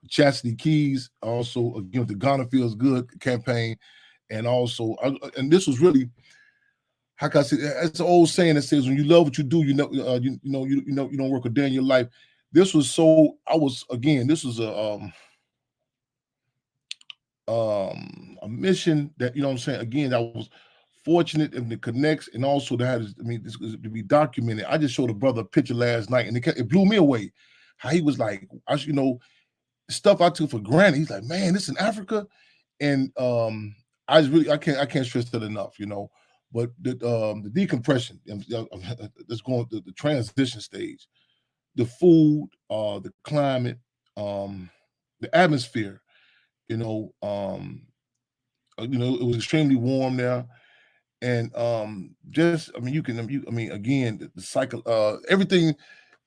Chastity Keys, also again the Ghana Feels Good campaign, and also and this was really, how can I say, it's an old saying that says when you love what you do, you don't work a day in your life. This was this was a mission that, you know what I'm saying, again, I was fortunate in the connects, and also to have this to be documented. I just showed a brother a picture last night, and it blew me away how he was like, stuff I took for granted. He's like, man, this in Africa, and I can't stress that enough, But the decompression, let's go on the transition stage, the food, the climate, the atmosphere, it was extremely warm there, and again, the cycle, everything,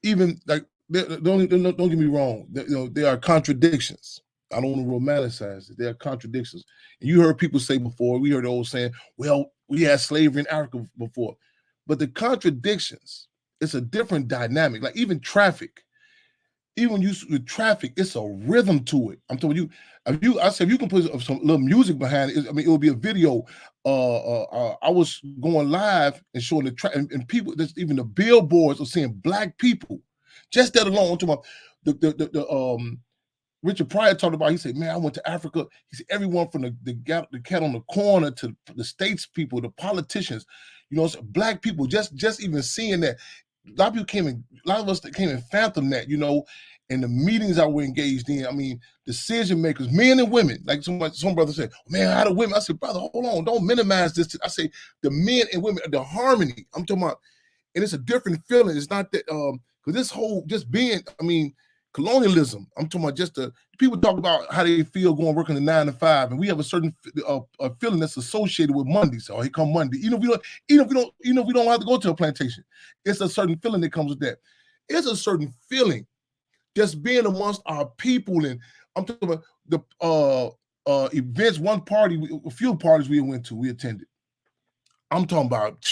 even like. Don't get me wrong. There are contradictions. I don't want to romanticize it. There are contradictions. And you heard people say before, we heard the old saying, well, we had slavery in Africa before. But the contradictions, it's a different dynamic. Like even traffic. Even with traffic, it's a rhythm to it. I'm telling you, if you can put some little music behind it, it will be a video. I was going live and showing the track, and people, even the billboards are seeing black people. Just that alone, the Richard Pryor talked about. He said, "Man, I went to Africa." He said, "Everyone from the cat on the corner to the states people, the politicians, black people. Just even seeing that, lot of us that came and fathomed that, and the meetings I were engaged in. I mean, decision makers, men and women. Like some brother said, man, how do women? I said, brother, hold on, don't minimize this. I say the men and women, the harmony. I'm talking about, and it's a different feeling. It's not that because this whole just being, I mean, colonialism. I'm talking about just the people talk about how they feel going working the 9 to 5, and we have a certain a feeling that's associated with Monday. So here come Monday. Even if we don't have to go to a plantation, it's a certain feeling that comes with that. It's a certain feeling just being amongst our people, and I'm talking about the events. A few parties we attended. I'm talking about,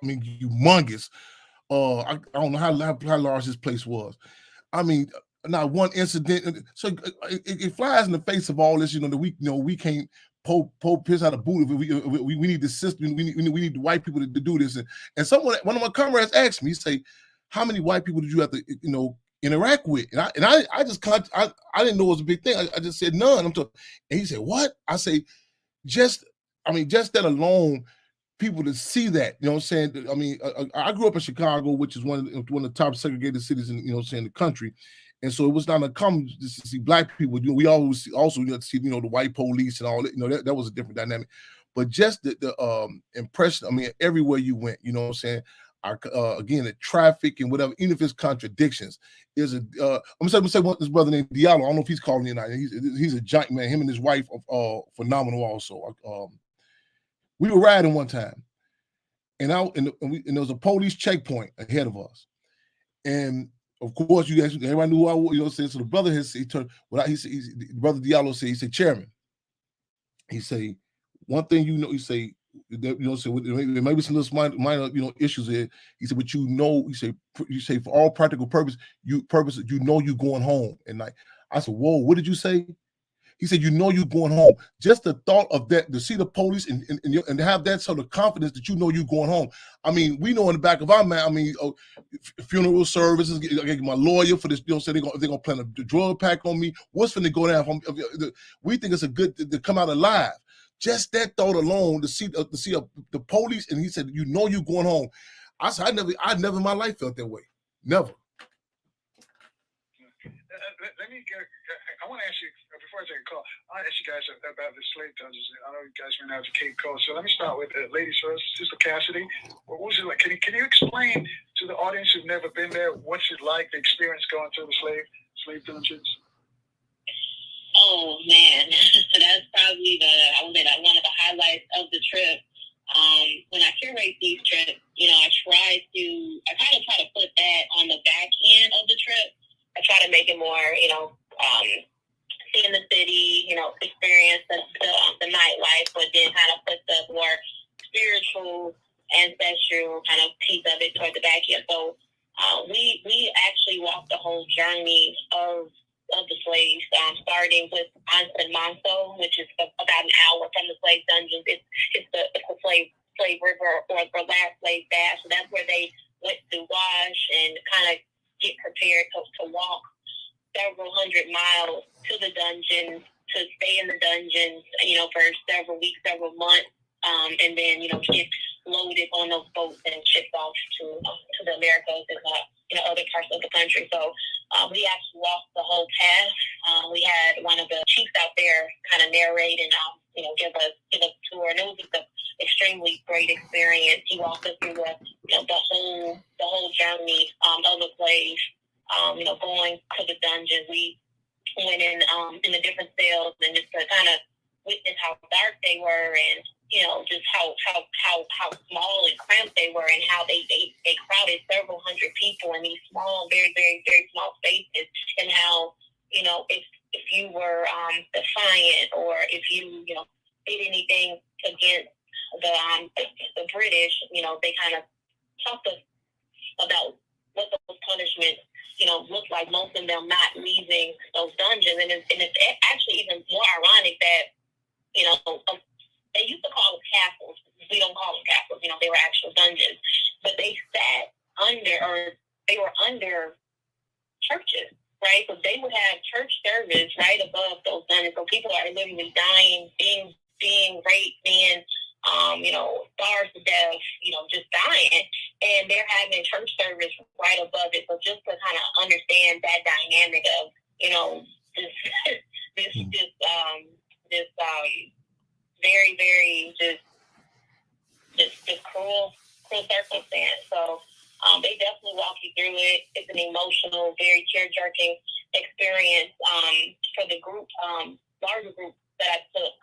I mean, humongous. I don't know how large this place was. I mean, not one incident. So it flies in the face of all this, that we can't piss out a boot. We need the system. We need the white people to do this. And one of my comrades asked me, he say, how many white people did you have to, interact with? And I didn't know it was a big thing. I just said none. And he said, what? I say, just that alone, people to see that, you know what I'm saying? I mean, I grew up in Chicago, which is one of the top segregated cities in, the country. And so it was not uncommon to see black people. We always also see, the white police and all that, that was a different dynamic. But just the impression, I mean, everywhere you went, you know what I'm saying? Again, the traffic and whatever, even if it's contradictions, I'm gonna say this brother named Diallo. I don't know if he's calling in. He's a giant man. Him and his wife are phenomenal also. We were riding one time, and there was a police checkpoint ahead of us, and of course, everybody knew who I was. So the brother Brother Diallo said, he said, Chairman, he say, one thing he say, so there may be some little minor issues here. He said, but he say for all practical purposes, you're going home. And I said, whoa, what did you say? He said, you're going home. Just the thought of that, to see the police and have that sort of confidence that you're going home. I mean, we know in the back of our mind, I mean, funeral services, I get my lawyer for this, so they're going to plan a drug pack on me. What's going to go down? We think it's a good to come out alive. Just that thought alone, to see the police, and he said, you're going home. I said, I never in my life felt that way. Never. Let me get. I want to ask you before I take a call. I want to ask you guys about the slave dungeons. I know you guys went out to Cape Coast, so let me start with ladies first. Sister Cassidy, what was it like? Can you explain to the audience who've never been there what's it like, the experience going through the slave dungeons? Oh man, that's probably one of the highlights of the trip. When I curate these trips, I kind of try to put that on the back end of the trip. I try to make it more, seeing the city, experience the nightlife, but then kind of put the more spiritual, ancestral kind of piece of it toward the back end. So we actually walked the whole journey of the slaves, starting with Anson Manso, which is about an hour from the slave dungeons. It's the slave river or the last slave bath. So that's where they went to wash and kind of get prepared to walk several hundred miles to the dungeons, to stay in the dungeons, for several weeks, several months, and then, get loaded on those boats and shipped off to the Americas and other parts of the country. So we actually walked the whole path. We had one of the chiefs out there kind of narrate and give us a tour, and it was just an extremely great experience. He walked us through the whole journey of the slave. Going to the dungeon, we went in the different cells and just to kind of witness how dark they were, and just how small and cramped they were, and how they crowded several hundred people in these small, very, very, very small spaces, and how if you were defiant, or if you did anything against the British, they kind of talked about what those punishments looked like. Most of them not leaving those dungeons, and it's actually even more ironic that they used to call them castles. We don't call them castles. They were actual dungeons, but they sat under, or they were under churches, right? So they would have church service right above those dungeons. So people are literally dying, being raped, being starved to death, just dying. and they're having church service right above it. So just to kind of understand that dynamic of, you know, this very, very just cruel circumstance. So they definitely walk you through it. It's an emotional, very tear-jerking experience for the group, larger group that I took.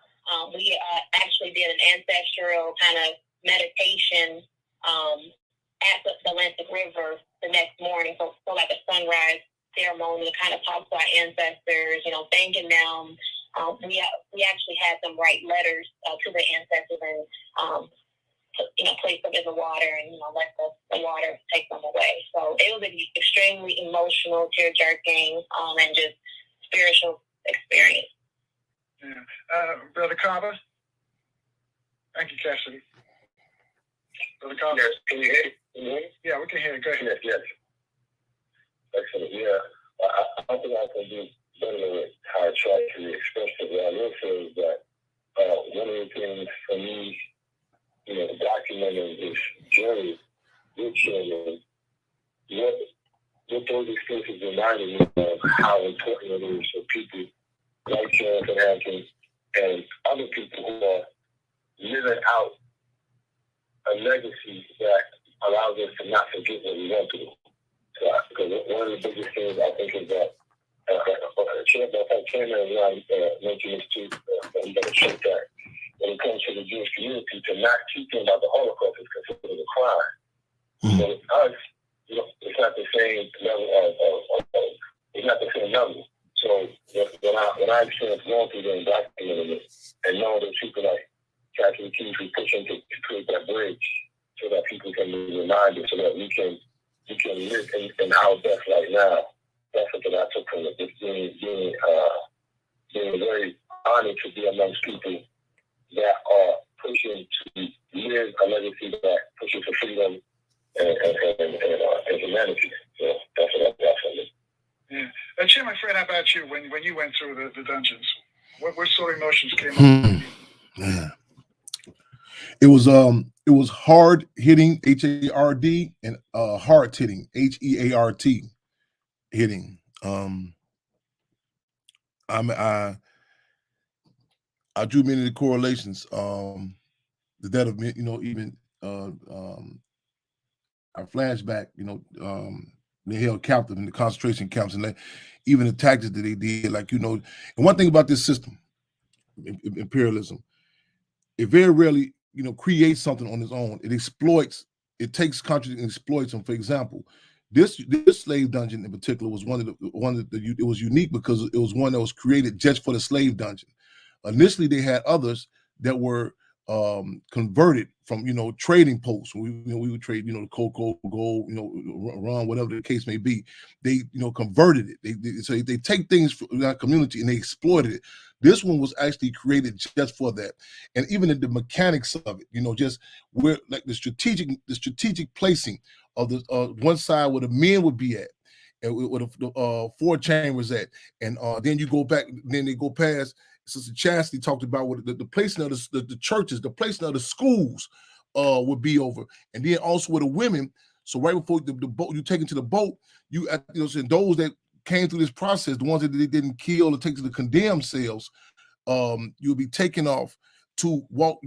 We actually did an ancestral kind of meditation at the Atlantic River the next morning. So like a sunrise ceremony to kind of talk to our ancestors, you know, thanking them. We actually had them write letters to their ancestors and you know, place them in the water and, you know, let the water take them away. So it was an extremely emotional, tear-jerking, and just spiritual experience. Yeah. Brother Carver? Thank you, Cassidy. Brother Carver? Yes, can you hear me? Yeah, we can hear you. Go ahead. Yes. Excellent. Yeah. I don't think I can do better than how I try to express it. What I will say is that one of the things for me, you know, documenting this journey with children, what those experiences reminded me of how important it is for people like Fred Hampton and other people who are living out a legacy that allows us to not forget what we went through. So, because one of the biggest things I think is that Chairman and I mentioned this too, we got to check that when it comes to the Jewish community, to not teach them about the Holocaust is considered a crime. So with us, you know, it's not the same level of it's not the same level. So when I experienced going through the documenting it and knowing that people like Catholic Keys who pushing to create that bridge so that people can be reminded, so that we can live in our best right now. That's something I took from it. Just being very honored to be amongst people that are pushing to live a legacy that pushes for freedom and humanity. So that's what I'm definitely. Yeah. Chairman Fred, how about you? When you went through the dungeons, what sort of emotions came up? Yeah. It was hard hitting, HARD, and heart hitting, HEART hitting. I drew many of the correlations. The death of, you know, even I flashback, you know, they held captive in the concentration camps, and even the tactics that they did, like, you know, and one thing about this system, imperialism, it very rarely, you know, creates something on its own. It exploits, it takes countries and exploits them. For example, this slave dungeon in particular was it was unique because it was one that was created just for the slave dungeon. Initially, they had others that were converted from, you know, trading posts. We would trade, you know, cocoa, gold, you know, rum, whatever the case may be. They, you know, converted it. So they take things from that community and they exploited it. This one was actually created just for that, and even the mechanics of it, you know, just where like the strategic placing of the one side where the men would be at, and where the 4 chambers at, and then you go back, then they go past. Sister Chastity talked about what the placing of the churches, the placing of the schools would be over, and then also with the women. So right before the boat, you take into the boat, you know, so those that came through this process, the ones that they didn't kill or take to the condemned cells, you'll be taken off to walk.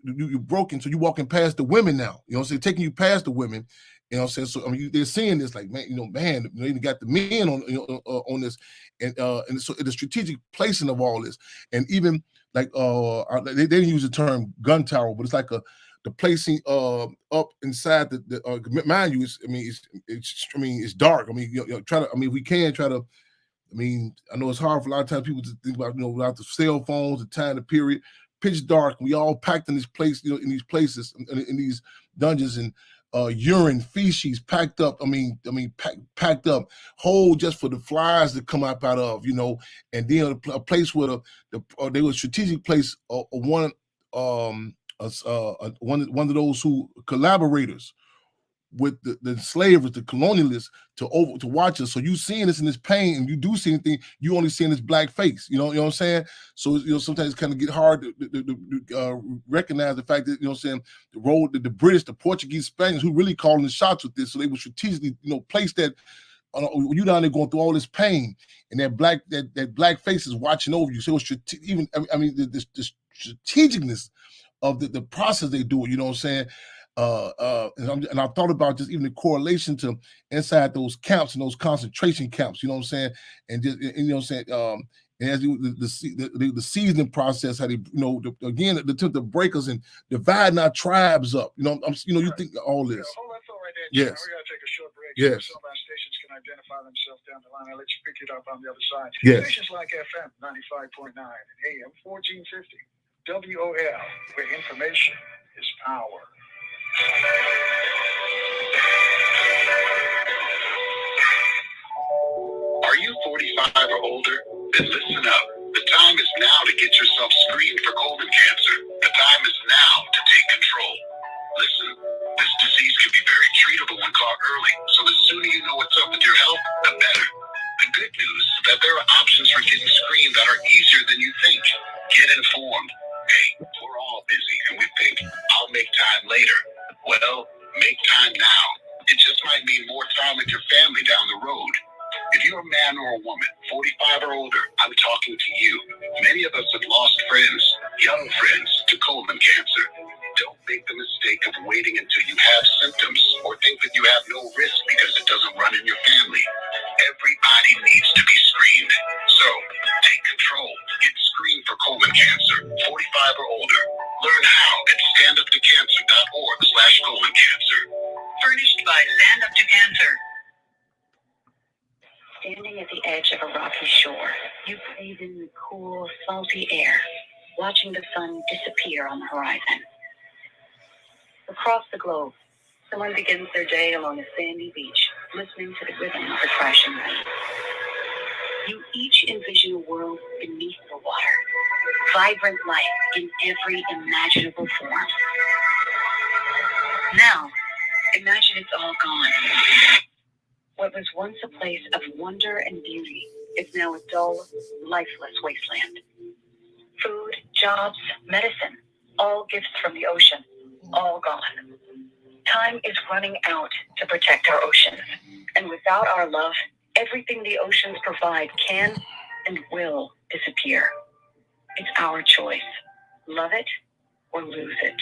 You're broken, so you're walking past the women now. You know what I'm saying? Taking you past the women. You know what I'm saying? So I mean, they're seeing this like, man, they even got the men on, you know, on this, and so the strategic placing of all this, and even like they didn't use the term gun tower, but it's like the placing up inside the mind you, it's dark. I mean, you know, we can try to. I mean, I know it's hard for a lot of times people to think about, you know, without the cell phones, the time, the period, pitch dark. We all packed in this place, you know, in these places, in these dungeons, and urine, feces packed up. Packed up whole just for the flies to come up out of, you know, and then a place where they were a strategic place. One of those who collaborators with the enslavers, the colonialists, to watch us. So you seeing this in this pain, and you do see anything, you only seeing this black face. You know what I'm saying? So sometimes it kind of get hard to recognize the fact that the role that the British, the Portuguese, Spaniards, who really calling the shots with this. So they would strategically place that. You down there going through all this pain, and that black face is watching over you. So it's even, I mean, the strategicness of the process they do it. You know what I'm saying? And I thought about just even the correlation to inside those camps and those concentration camps. You know what I'm saying? And just you know what I'm saying? And as the seasoning process, how they again the attempt to break us and dividing our tribes up. You think all this. Hold that thought right there, Yes. We got to take a short break. Yes. So some of our stations can identify themselves down the line. I'll let you pick it up on the other side. Yes. Stations like FM 95.9 and AM 1450, WOL, where information is power. Are you 45 or older? Then listen up. The time is now to get yourself screened for colon cancer. The time is now to take control. Listen, this disease can be very treatable when caught early, so the sooner you know what's up with your health, the better. The good news is that there are options for getting screened that are easier than you think. Get informed. Hey, we're all busy, and we think, I'll make time later. Well, make time now. It just might mean more time with your family down the road. If you're a man or a woman, 45 or older, I'm talking to you. Many of us have lost friends, young friends, to colon cancer. Don't make the mistake of waiting until you have symptoms or think that you have no risk because it doesn't run in your family. Everybody needs to be screened. So, take control. Get screened for colon cancer, 45 or older. Learn how at standuptocancer.org/colon-cancer. Furnished by Stand Up to Cancer. Standing at the edge of a rocky shore, you breathe in the cool, salty air, watching the sun disappear on the horizon. Across the globe, someone begins their day along a sandy beach, listening to the rhythm of the crashing rain. You each envision a world beneath the water, vibrant life in every imaginable form. Now, imagine it's all gone. What was once a place of wonder and beauty is now a dull, lifeless wasteland. Food, jobs, medicine, all gifts from the ocean, all gone. Time is running out to protect our oceans, and without our love, everything the oceans provide can and will disappear. It's our choice. Love it or lose it.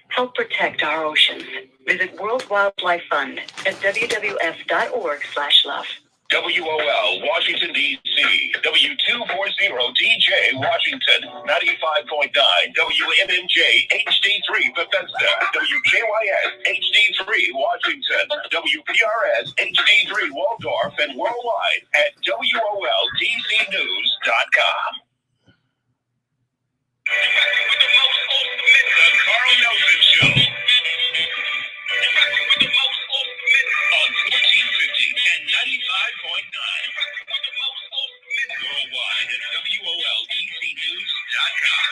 Help protect our oceans. Visit World Wildlife Fund at wwf.org/love. WOL, Washington, D.C. W240DJ, Washington. 95.9 WMMJ, HD3, Bethesda. WKYS, HD3, Washington. WPRS, HD3, Waldorf, and worldwide at WOLDCnews.com. The Carl Nelson Show. On 1450 and 95.9. Worldwide at WOLDCnews.com.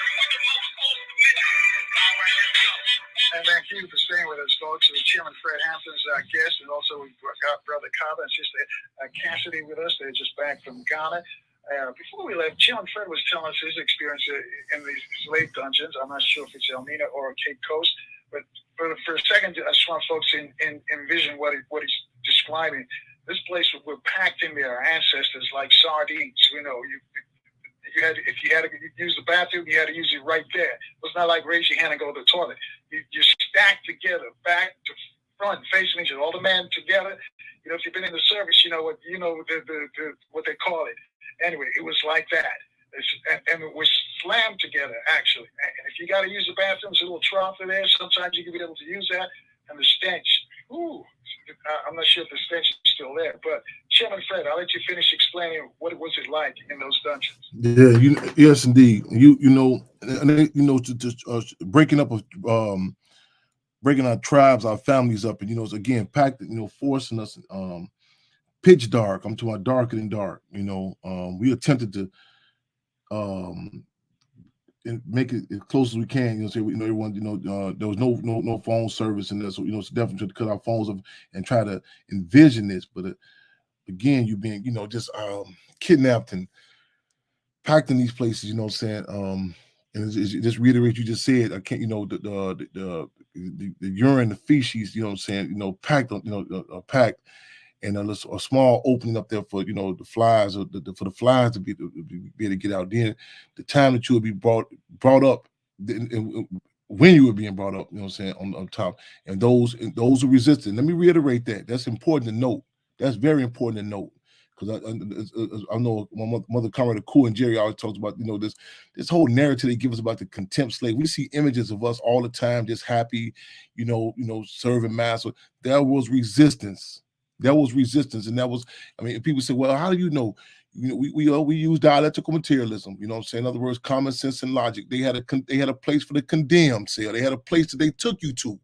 And thank you for staying with us, folks. So Chairman Fred Hampton's our guest, and also we've got Brother Kaba and Sister Cassidy with us. They're just back from Ghana. Before we left, Chairman Fred was telling us his experience in these slave dungeons. I'm not sure if it's Elmina or Cape Coast, but for a second, I just want folks to envision what he's describing. This place, we're packed in there, our ancestors like sardines. You know, if you had to use the bathroom, you had to use it right there. It was not like raise your hand and go to the toilet. You stacked together, back to front, facing each other, all the men together. You know, if you've been in the service, you know what they call it. Anyway, it was like that. And it was slammed together, actually. And if you got to use the bathroom, there's a little trough in there. Sometimes you can be able to use that. And the stench, I'm not sure if the stench is still there. But Chairman Fred, I'll let you finish explaining what was it like in those dungeons. Yeah, yes, indeed. Breaking up of breaking our tribes, our families up, and it's again packed, forcing us pitch dark. I'm talking about darker than dark. We attempted to make it as close as we can. You know, say everyone. There was no phone service in there, so it's definitely to cut our phones off and try to envision this. But again, you being just kidnapped and packed in these places. You know what I'm saying? And just reiterate, you just said, I can't. The urine, the feces. You know what I'm saying? Packed on. Packed. And a small opening up there for the flies, or for the flies to be able to get out. Then the time that you would be brought up, when you were being brought up, you know what I'm saying, on top, and those who resisted. Let me reiterate that. That's important to note. That's very important to note, because I know my mother Conrad Cool and Jerry always talks about this whole narrative they give us about the contempt slave. We see images of us all the time, just happy, serving master. There was resistance. That was resistance, and that was. I mean, people say, "Well, how do you know?" We use dialectical materialism. You know what I'm saying? In other words, common sense and logic. They had a place for the condemned. Say, they had a place that they took you to.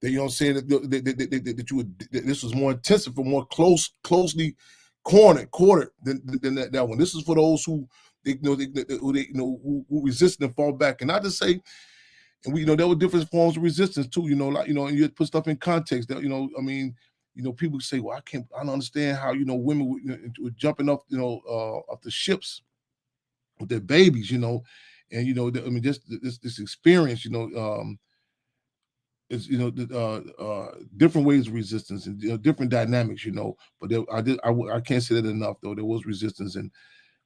That I'm saying that you would. That this was more intensive, or more closely quartered than that one. This is for those who who resist and fall back. And not to say, and there were different forms of resistance too. And you put stuff in context. That I mean. People say, "Well, I don't understand how women were jumping off off the ships with their babies," and I mean, just this experience, it's different ways of resistance and different dynamics, But I can't say that enough, though. There was resistance, and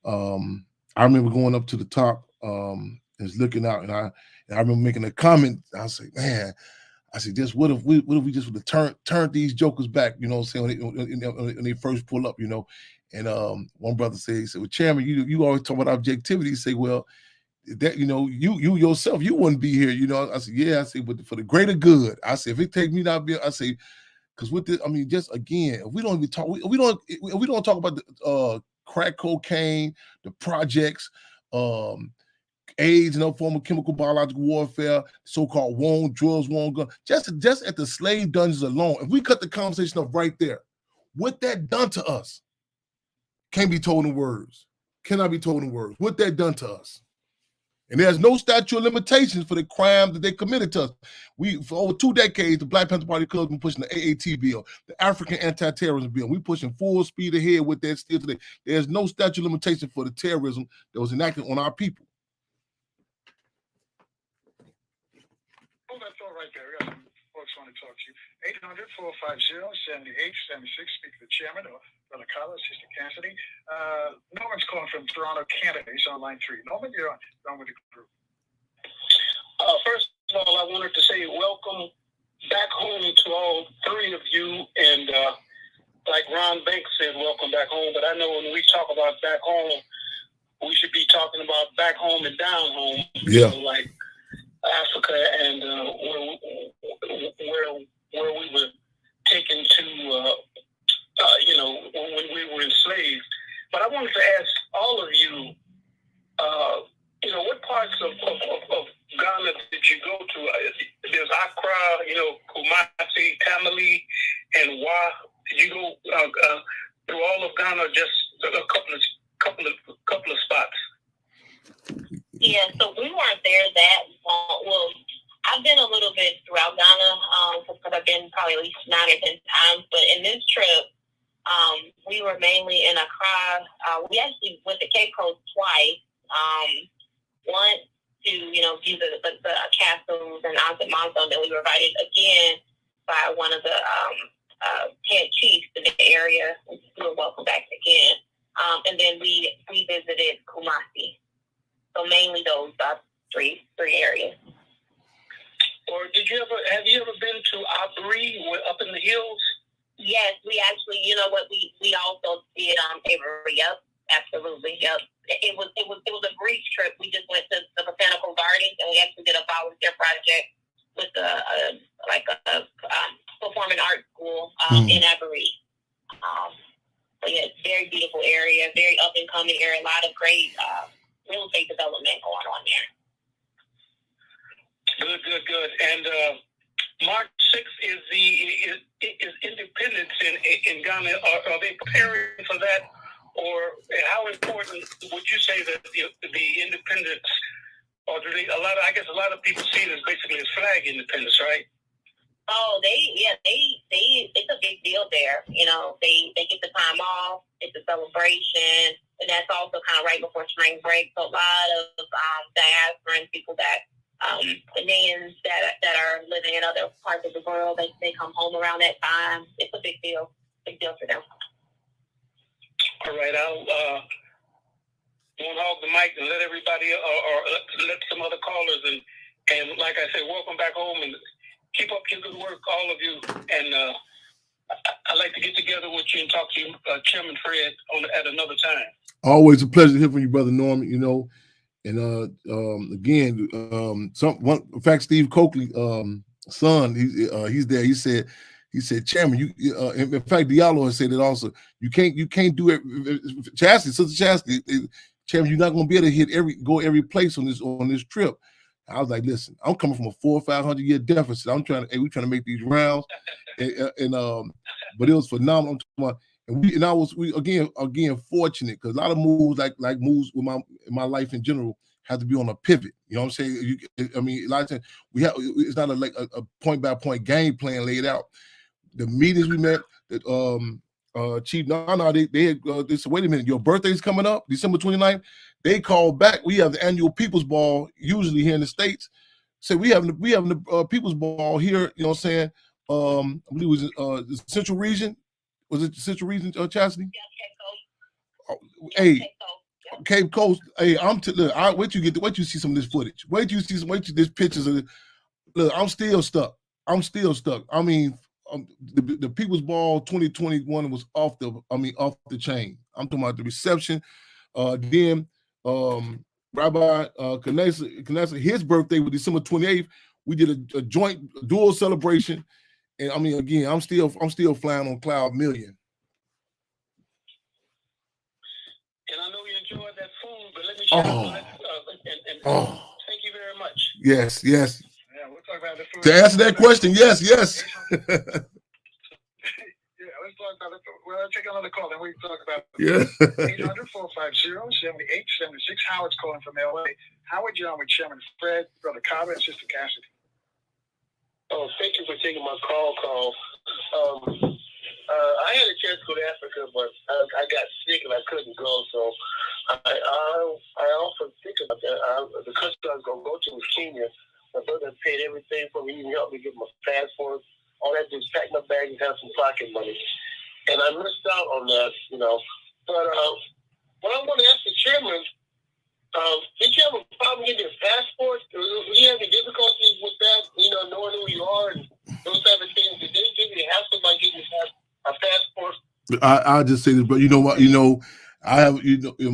I remember going up to the top and looking out, and I remember making a comment. I was like, "Man." I said, what if we just would have turned these jokers back, you know what I'm saying, when they first pull up, And one brother said, he said, "Well, Chairman, you always talk about objectivity." He said, "Well, that you yourself, you wouldn't be here." I said, "Yeah." I said, "But for the greater good." I said, "If it take me not be," I say, because with this, I mean, just again, if we don't even talk, we don't talk about the crack cocaine, the projects, AIDS, no form of chemical, biological warfare, so-called war, drugs, war, gun. Just at the slave dungeons alone, if we cut the conversation up right there, what that done to us can't be told in words. Cannot be told in words. What that done to us. And there's no statute of limitations for the crime that they committed to us. For over 2 decades, the Black Panther Party Cubs been pushing the AAT bill, the African Anti-Terrorism Bill. We pushing full speed ahead with that still today. There's no statute of limitation for the terrorism that was enacted on our people. Hold that thought right there. We got some folks want to talk to you. 800-450-7876. Speak to the chairman, or Brother Carlos, Sister Cassidy. Norman's calling from Toronto, Canada. He's on line 3. Norman, you're on with the group. First of all, I wanted to say welcome back home to all 3 of you. And like Ron Banks said, welcome back home. But I know when we talk about back home, we should be talking about back home and down home. Yeah. Like Africa and where we were taken to, when we were enslaved. But I wanted to ask all of you, what parts of Ghana did you go to? There's Accra, Kumasi, Tamale, and Wa. Did you go through all of Ghana, just a couple of spots? Yeah, so we weren't there that long. Well, I've been a little bit throughout Ghana because I've been probably at least 9 or 10 times. But in this trip, we were mainly in Accra. We actually went to Cape Coast twice. Once to, view the castles and Anse Monson. Then we were invited again by one of the head chiefs in the area. We were welcome back again. And then we visited Kumasi. So mainly those three areas. Or have you ever been to Abri, up in the hills? Yes, we actually, we also did Avery. Yep, absolutely. Yep. It was a brief trip. We just went to the botanical gardens, and we actually did a volunteer project with a performing arts school in Avery. So yeah, it's a very beautiful area, very up and coming area. A lot of great real estate development going on there. Good. And March 6th is independence in Ghana. Are they preparing for that? Or how important would you say that the independence or do they? I guess a lot of people see it as basically as flag independence, right? Oh, it's a big deal there. You know, they get the time off. It's a celebration, and that's also kind of right before spring break. So a lot of diaspora and people that Ghanaians that are living in other parts of the world, they come home around that time. It's a big deal for them. All right, I'll won't hog the mic and let everybody or let some other callers and like I said, welcome back home and keep up your good work, all of you. And I'd like to get together with you and talk to you, Chairman Fred, at another time. Always a pleasure to hear from you, Brother Norman. You know, and again, in fact, Steve Coakley, son, he's there. He said, Chairman, in fact, Diallo has said it also. You can't do it. Chastity, Sister Chastity, Chairman, you're not going to be able to go every place on this trip. I was like, listen, I'm coming from a 400 or 500 year deficit. We're trying to make these rounds, but it was phenomenal. We again fortunate because a lot of moves like moves with my life in general have to be on a pivot. You know what I'm saying? A lot of times it's not a point by point game plan laid out. The meetings we met, Chief Nana, they said, wait a minute, your birthday's coming up, December 29th. They called back. We have the annual People's Ball, usually here in the States. So we have the People's Ball here, you know what I'm saying? I believe it was the Central Region. Was it the Central Region, Chastity? Yeah, hey, Cape Coast. Hey, wait till you see some of this footage. Wait till this pictures of it. Look, I'm still stuck. I mean, the People's Ball 2021 was off the chain. I'm talking about the reception. Then Rabbi Knessa, his birthday was December 28th. We did a joint dual celebration, and I mean, again, I'm still flying on cloud million. And I know you enjoyed that food, but let me share thank you very much. Yes. Yeah, we'll talk about the food. To answer that question, yes. Yeah, let's talk about it. Well, I'll take another call, then we can talk about it. Yeah. 800-450-7876. Howard's calling from LA. Howard, you're on with Chairman Fred, Brother Carver, and Sister Cassidy. Oh, thank you for taking my call. I had a chance to go to Africa, but I got sick and I couldn't go. So I often think about that. The country I was going to go to was Kenya. My brother paid everything for me. He helped me get my passport. All I did was pack my bag and have some pocket money. And I missed out on that, you know. But what I want to ask the chairman, did you have a problem getting your passport? Do you have any difficulties with that, you know, knowing who you are and those type of things? Did they give you the hassle by getting a passport? I'll just say this, but you know what? You know, I have, you know, in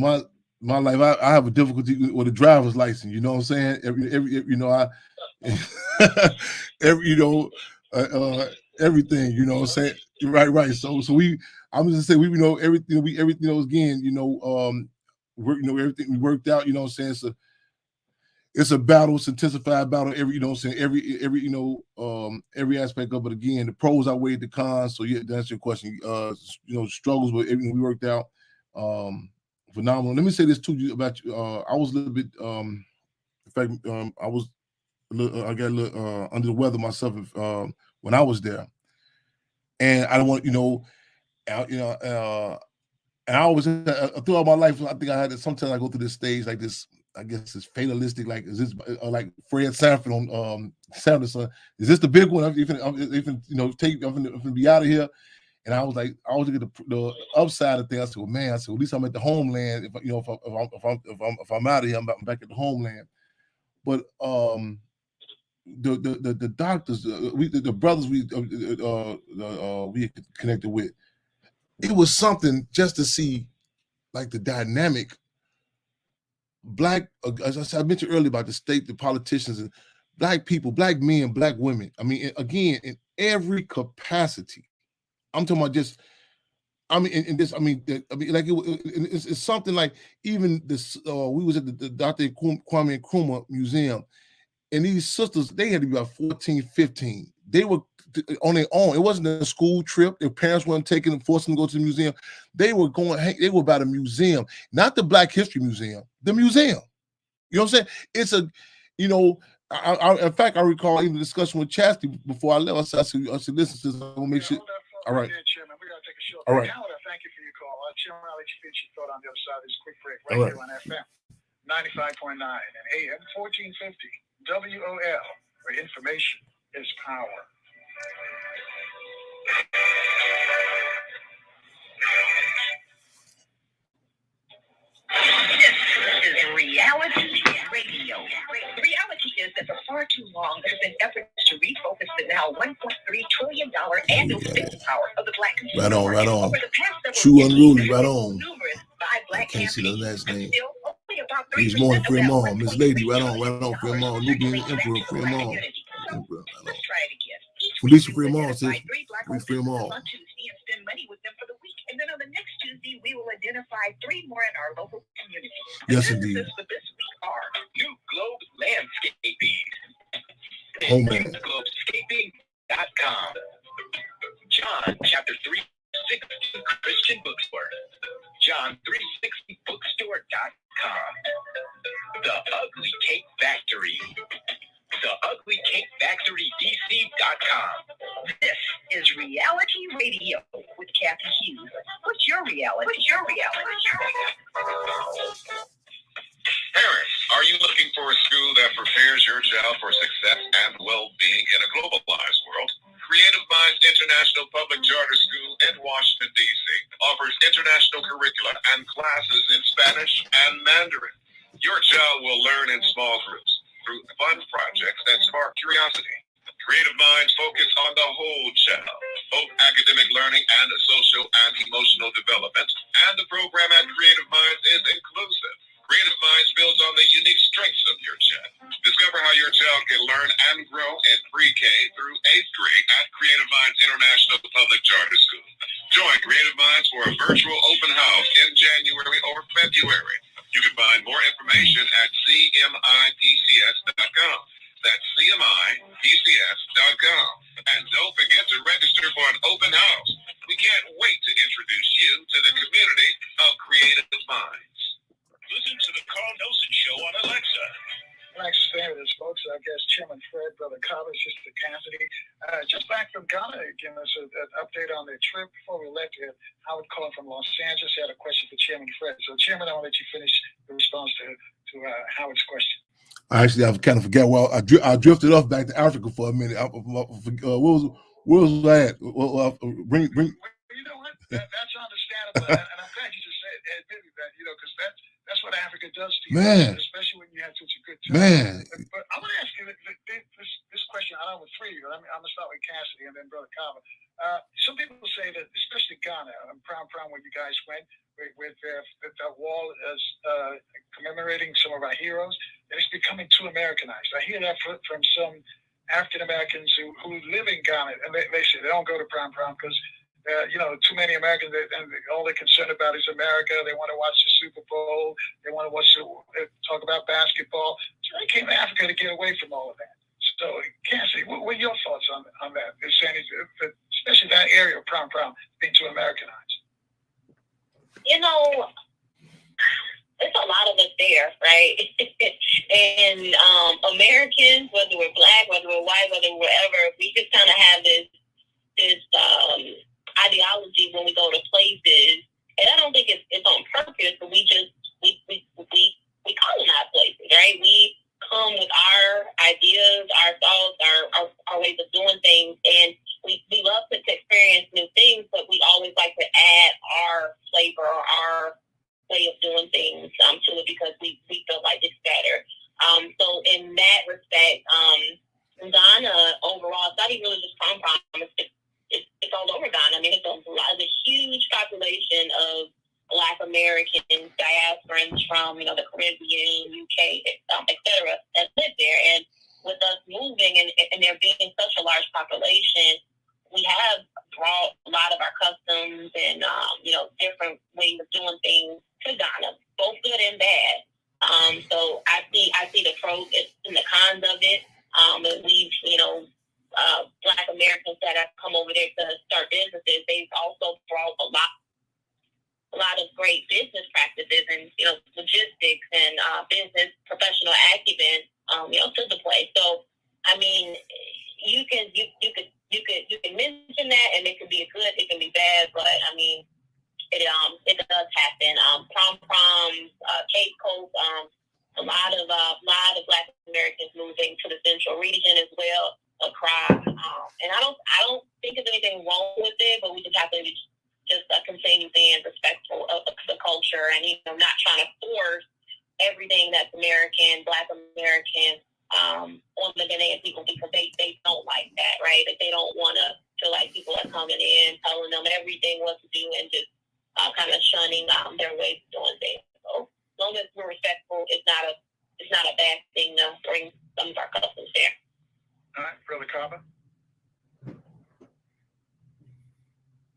my life, I have a difficulty with a driver's license. You know what I'm saying? Everything. You know, everything. You know what I'm saying? Right. So I'm just saying we know everything. Everything. You know, again, you know, everything we worked out. You know what I'm saying? It's a battle. It's an intensified battle. You know what I'm saying? Every aspect of it. Again, the pros outweigh the cons. So yeah, that's your question. You know, struggles with everything we worked out. Phenomenal. Let me say this to you about you. I was a little bit. In fact, I got a little under the weather myself when I was there, and I don't want and I always throughout my life. I think I had this. Sometimes I go through this stage like this. I guess it's fatalistic. Like, is this like Fred Sanford on Sanderson? Is this the big one? I'm gonna be out of here. And I was like, I always get the upside of things. I said, well, man, at least I'm at the homeland. If I'm out of here, I'm back at the homeland. But the doctors, the brothers we connected with, it was something just to see like the dynamic. Black, as I mentioned earlier about the state, the politicians, and black people, black men, black women. I mean, again, in every capacity. I'm talking about just. I mean, it's something like even this. We was at the Dr. Kwame Nkrumah Museum, and these sisters, they had to be about 14, 15. They were on their own. It wasn't a school trip. Their parents weren't taking them, forcing them to go to the museum. They were going. They were about a museum, not the Black History Museum. The museum. You know what I'm saying? It's a, you know, in fact, I recall even a discussion with Chastity before I left. I said, listen, sis, I'm gonna make sure. All right. Chairman, we gotta take a short All break. right. Howard, thank you for your call. Chairman, I'll let you finish your thought on the other side of this quick break All right right. here on FM 95.9 and AM 1450 WOL, where information is power. This is reality radio. The reality is that for far too long, there's been efforts to refocus the now $1.3 trillion annual spending power of the Black consumer. Right on, right on. Over the past several True years, Unruly, right on. numerous buy Black I can't see the campaigns, last name. still only about 3% He's more of Free that Mom, Miss Lady, right on, $1.3 Free Mom, Nubian Emperor, back to the Free Black Mom. community. So, Emperor, right on. let's try it again. Each Felicia week, Free we will Mom, sis. identify 3 Black-owned Free Mom. businesses on Tuesday and spend money with them for the week. And then on the next Tuesday, we will identify 3 more in our local community. Yes, The indeed. businesses for this week are New Globe Landscaping. Oh, man. NewGlobeScaping.com. John chapter 360 Christian Bookstore. John360bookstore.com. The Ugly Cake Factory. TheUglyCakeFactoryDC.com. This is Reality Radio with Kathy Hughes. What's your reality? Parents, are you looking for a school that prepares your child for success and well-being in a globalized world? Creative Minds International Public Charter School in Washington, D.C. offers international curricula and classes in Spanish and Mandarin. Your child will learn in small groups through fun projects that spark curiosity. Creative Minds focus on the whole child, both academic learning and social and emotional development, and the program at Creative Minds is inclusive. Creative Minds builds on the unique strengths of your child. Discover how your child can learn and grow in pre-K through 8th grade at Creative Minds International Public Charter School. Join Creative Minds for a virtual open house in January or February. You can find more information at cmipcs.com. That's cmipcs.com. And don't forget to register for an open house. We can't wait to introduce you to the community of Creative Minds. Listen to the Carl Nelson Show on Alexa. Thanks for staying with us, folks. I guess Chairman Fred, Brother Carver, Sister Cassidy. Just back from Ghana, giving us an update on their trip. Before we left here, Howard calling from Los Angeles had a question for Chairman Fred. So, Chairman, I want to let you finish the response to Howard's question. Actually, I kind of forgot. Well, I drifted off back to Africa for a minute. Where was that? Bring. Well, you know what? That's understandable, and I'm glad you just admitted that. You know, because that's what Africa does to you, Man. especially when you have such a good time. Man. But I want to ask you this question. I don't know with 3 of you. I'm gonna start with Cassidy and then Brother Carver. Some people say that, especially Ghana, Prom where you guys went, with the wall is commemorating some of our heroes, and it's becoming too Americanized. I hear that from some African Americans who live in Ghana, and they say they don't go to Prom because too many Americans, and all they're concerned about is America. They want to watch the Super Bowl. They want to talk about basketball. So they came to Africa to get away from all of that. So, Cassidy, what are your thoughts on that? They're saying, especially that area of Prom being too Americanized. You know, it's a lot of us there, right? And Americans, whether we're black, whether we're white, whether we're wherever, we just kind of have this ideology when we go to places, and I don't think it's on purpose, but we colonize places, right? We come with our ideas, our thoughts, our ways of doing things, and we love to experience new things, but we always like to add our flavor or our way of doing things to it because we feel like it's better. So in that respect, Ghana overall, it's not even really just Prom. It's all over Ghana. I mean, it's a huge population of Black Americans, diasporans from, the Caribbean, UK, etc., that live there. And with us moving and there being such a large population, we have brought a lot of our customs and, different ways of doing things to Ghana, both good and bad. So I see the pros and the cons of it. And we've, Black Americans that have come over there to start businesses, they've also brought a lot of great business practices and, logistics and business professional have to just continue being respectful of the culture and, not trying to force everything that's American, Black American, on the Ghanaian people, because they don't like that, right? That they don't want to feel like people are coming in, telling them everything what to do, and just kind of shunning their ways of doing things. So as long as we're respectful, it's not a bad thing to bring some of our customs there. All right, Brother Carver.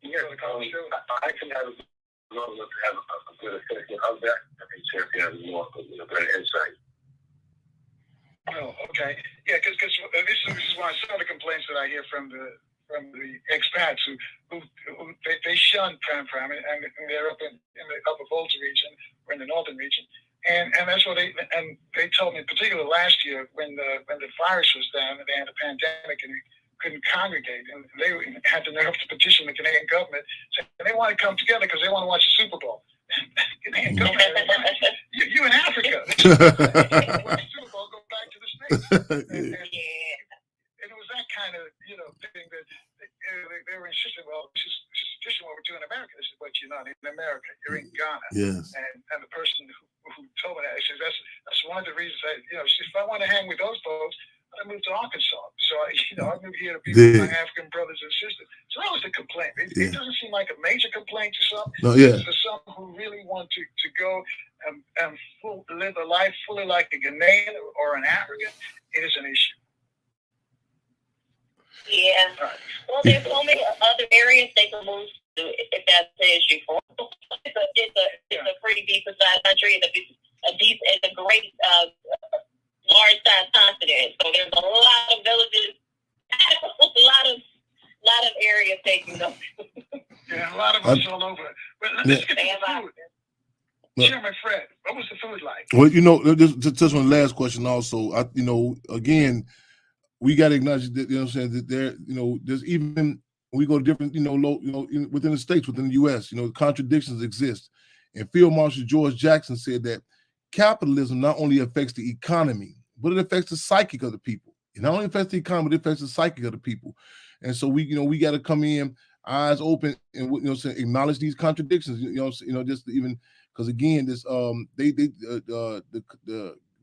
Yes, I can have a good assessment of that. I think Sheriff has more better insight. Oh, okay. Yeah, because this is one of some of the complaints that I hear from the expats who they shun Pram, and they're up in the Upper Volta region or in the northern region, and that's what they told me, particularly last year when the virus was down and they had a pandemic and they couldn't congregate, and they had the nerve to petition the Canadian government, saying they want to come together because they want to watch the Super Bowl. Canadian government, you in Africa. Watch the Super Bowl, go back to the States. And it was that kind of thing that they were insisting. Well, this is what we're doing in America. This is what you're not in America. You're in Ghana. Yes. And the person who told me that, he says that's one of the reasons if I want to hang with those folks, I moved to Arkansas. So I moved here to be with my African brothers and sisters. So that was the complaint. It doesn't seem like a major complaint to some. No, yeah. For some who really want to go and live a life fully like a Ghanaian or an African, it is an issue. Yeah. Right. Well, there's so many other areas they can move to if that's the issue for them. It's a pretty decent sized country. It's a great large sized continent. So there's a lot of villages, a lot of areas they can go. Yeah, a lot of us all over. But let's get to the food. Chairman Fred, what was the food like? Well, just one last question also. Again, we got to acknowledge that, what I'm saying, that there's even when we go to different, within the states, within the U.S., contradictions exist. And Field Marshal George Jackson said that capitalism not only affects the economy, but it affects the psychic of the people. It not only affects the economy, but it affects the psychic of the people. And so we got to come in eyes open and acknowledge these contradictions. Just even because again, this the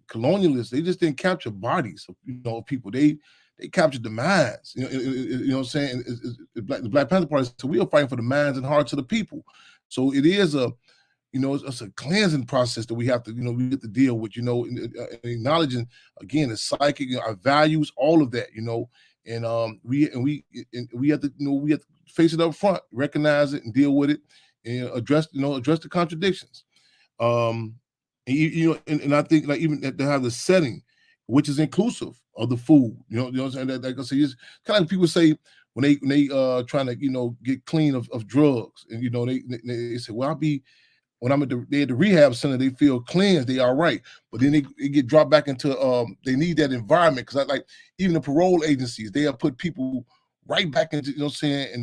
colonialists, they just didn't capture bodies of people. They captured the minds. What I'm saying? The Black Panther Party. So we are fighting for the minds and hearts of the people. So it is it's a cleansing process that we have to we have to deal with. And acknowledging again the psychic, our values, all of that. And we have to face it up front, recognize it, and deal with it, and address the contradictions. And I think even to have the setting, which is inclusive of the food, what I'm saying? Like I say, it's kind of like people say when they trying to get clean of drugs, and they say, well, when I'm at the rehab center, they feel cleansed, they all right, but then they get dropped back into they need that environment, because like even the parole agencies, they have put people right back into in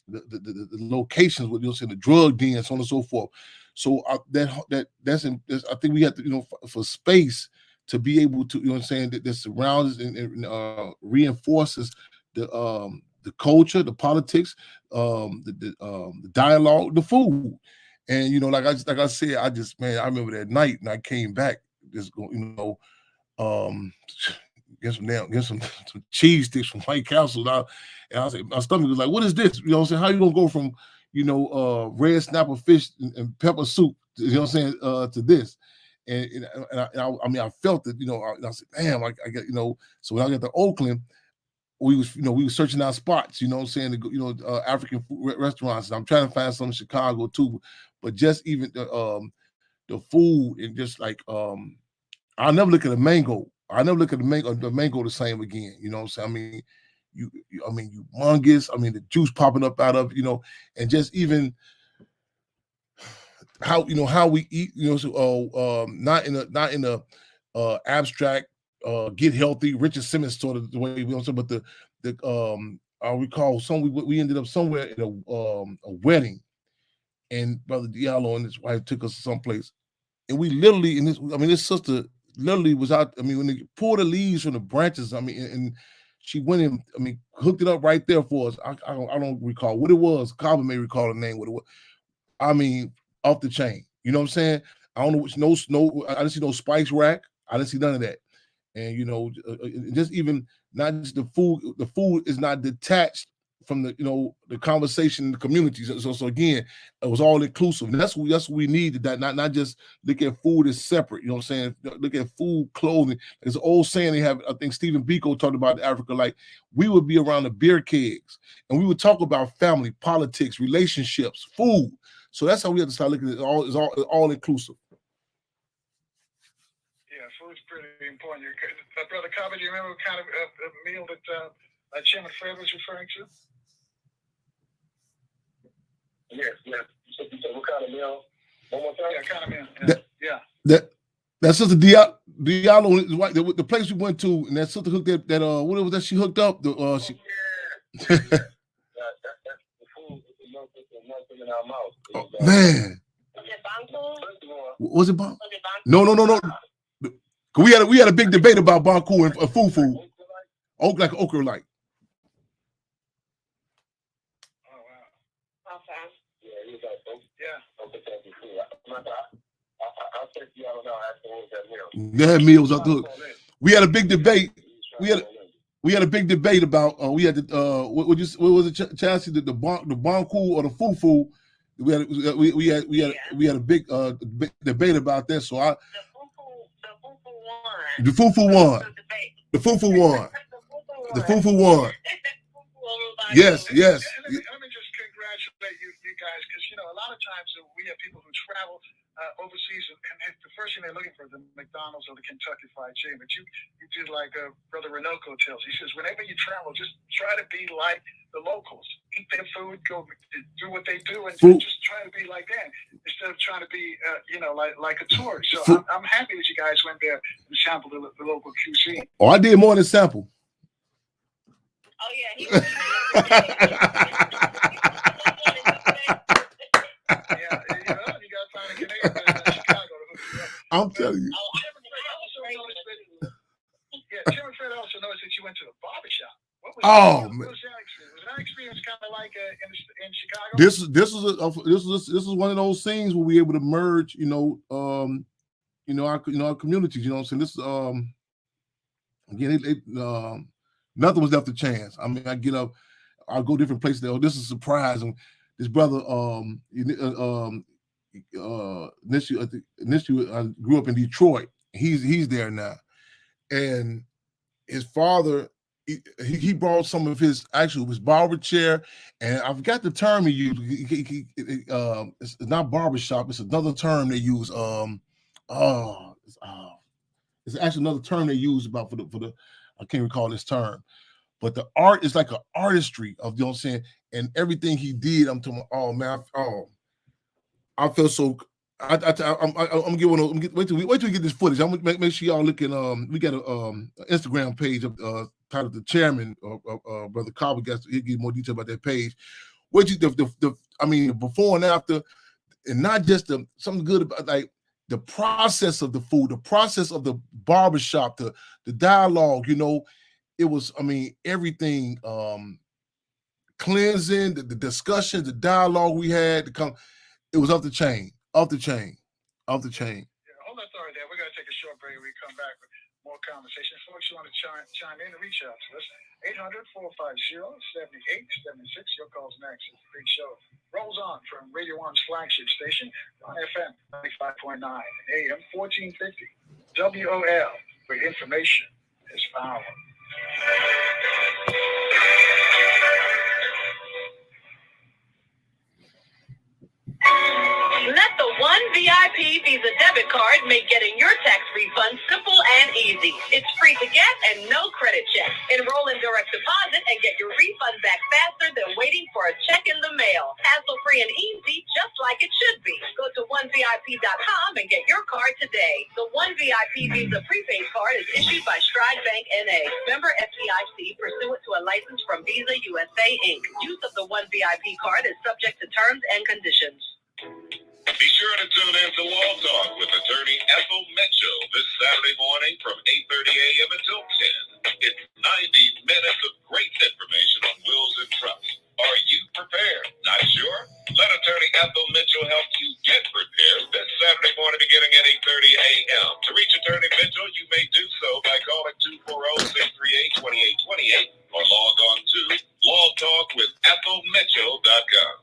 the locations with the drug dens, so on and so forth. So that's I think we have to for space to be able to that surrounds and reinforces the culture, the politics, the dialogue, the food, and like I said, I remember that night and I came back just get some cheese sticks from White Castle, and I said my stomach was like, what is this? How you gonna go from red snapper fish and pepper soup, to this? And I felt it, I said, damn, I get, so when I got to Oakland, we was searching out spots, African food restaurants. And I'm trying to find some in Chicago too, but just even the food, and just like, I'll never look at a mango. I never look at the mango the same again. I mean, humongous. I mean, the juice popping up out of, and just even how we eat, not in a abstract get healthy Richard Simmons sort of the way but I recall we ended up somewhere in a wedding, and Brother Diallo and his wife took us someplace, and we literally this sister literally was out. I mean, when they pulled the leaves from the branches, and She went in, I mean, hooked it up right there for us. I don't recall what it was. Cobb may recall the name, what it was. I mean, off the chain. You know what I'm saying? I don't know which no. I didn't see no spice rack. I didn't see none of that. And you know, just even not just the food. The food is not detached from the the conversation in the community. So again, it was all inclusive. And that's what we need. That not just look at food as separate. You know what I'm saying? Look at food, clothing. There's an old saying they have. I think Stephen Biko talked about in Africa. Like we would be around the beer kegs and we would talk about family, politics, relationships, food. So that's how we have to start looking at it. It's all inclusive. Yeah, food's pretty important. Brother Cobb, do you remember what kind of meal that Chairman Fred was referring to? Yes. What kind of meal? One more time? Yeah, kind of meal. That sister Diallo, the place we went to, and that sister hooked that what was that she hooked up? That's the food with the nothing in our mouth. Oh, man. Was it Banku? Was it Banku? Was it Banku? No. We had a big debate about Banku and fufu. Like okra like. Oh wow. Okay. Yeah, he was like, Yeah. okay, thank you. I'll take you out now after all that meal. That meal was up to it. We had a big debate. We had a big debate about we had the what was it, Chelsea, the Banku or the fufu. We had a big debate about that. So the fufu won. The fufu won. The fufu won. Yes. Let me just congratulate you guys, because a lot of times we have people who travel overseas, and the first thing they're looking for is the McDonald's or the Kentucky Fried Chicken. But you did like Brother Renoco tells. He says, whenever you travel, just try to be like the locals. Eat their food, go do what they do, and just try to be like them instead of trying to be, like a tourist. So I'm happy that you guys went there and sampled the local cuisine. Oh, I did more than sample. Oh yeah, he was I'm telling you. Chairman Fred also noticed that you went to the barbershop. What was that experience? Was that experience kind of like in Chicago? This is one of those things where we were able to merge, our communities. You know what I'm saying? This again, nothing was left to chance. I mean, I get up, I'll go different places. This is a surprise. And this brother, initially, I grew up in Detroit. He's there now, and his father, he brought some of his barber chair, and I forgot the term he used. It's not barbershop. It's another term they use. It's actually another term they use about for the. I can't recall this term, but the art is like an artistry of, you know what I'm saying, and everything he did. I'm talking. Oh man, I feel so. I'm giving. Wait till we get this footage. I'm gonna make sure y'all looking. We got a Instagram page of titled the chairman, Brother Cobb. He'll give more detail about that page. What you the before and after, and not just something good about like the process of the food, the process of the barbershop, the dialogue. It was. Everything. Cleansing, the discussion, the dialogue we had to come. It was off the chain. Yeah, hold that thought there. We're going to take a short break. We come back with more conversation. Folks, you want to chime in and reach out to us. 800-450-7876. Your call's next. It's a free show. Rolls on from Radio 1's flagship station on FM 95.9 and AM 1450. WOL, where information is power. Let the One VIP Visa debit card make getting your tax refund simple and easy. It's free to get and no credit check. Enroll in direct deposit and get your refund back faster than waiting for a check in the mail. Hassle-free and easy, just like it should be. Go to onevip.com and get your card today. The One VIP Visa prepaid card is issued by Stride Bank N.A. Member FDIC, pursuant to a license from Visa USA Inc. Use of the One VIP card is subject to terms and conditions. Be sure to tune in to Law Talk with attorney Ethel Mitchell this Saturday morning from 8:30 a.m. until 10. It's 90 minutes great information on wills and trusts. Are you prepared? Not sure? Let attorney Ethel Mitchell help you get prepared this Saturday morning beginning at 8:30 a.m. To reach attorney Mitchell, you may do so by calling 240-638-2828 or log on to lawtalkwithethelmitchell.com.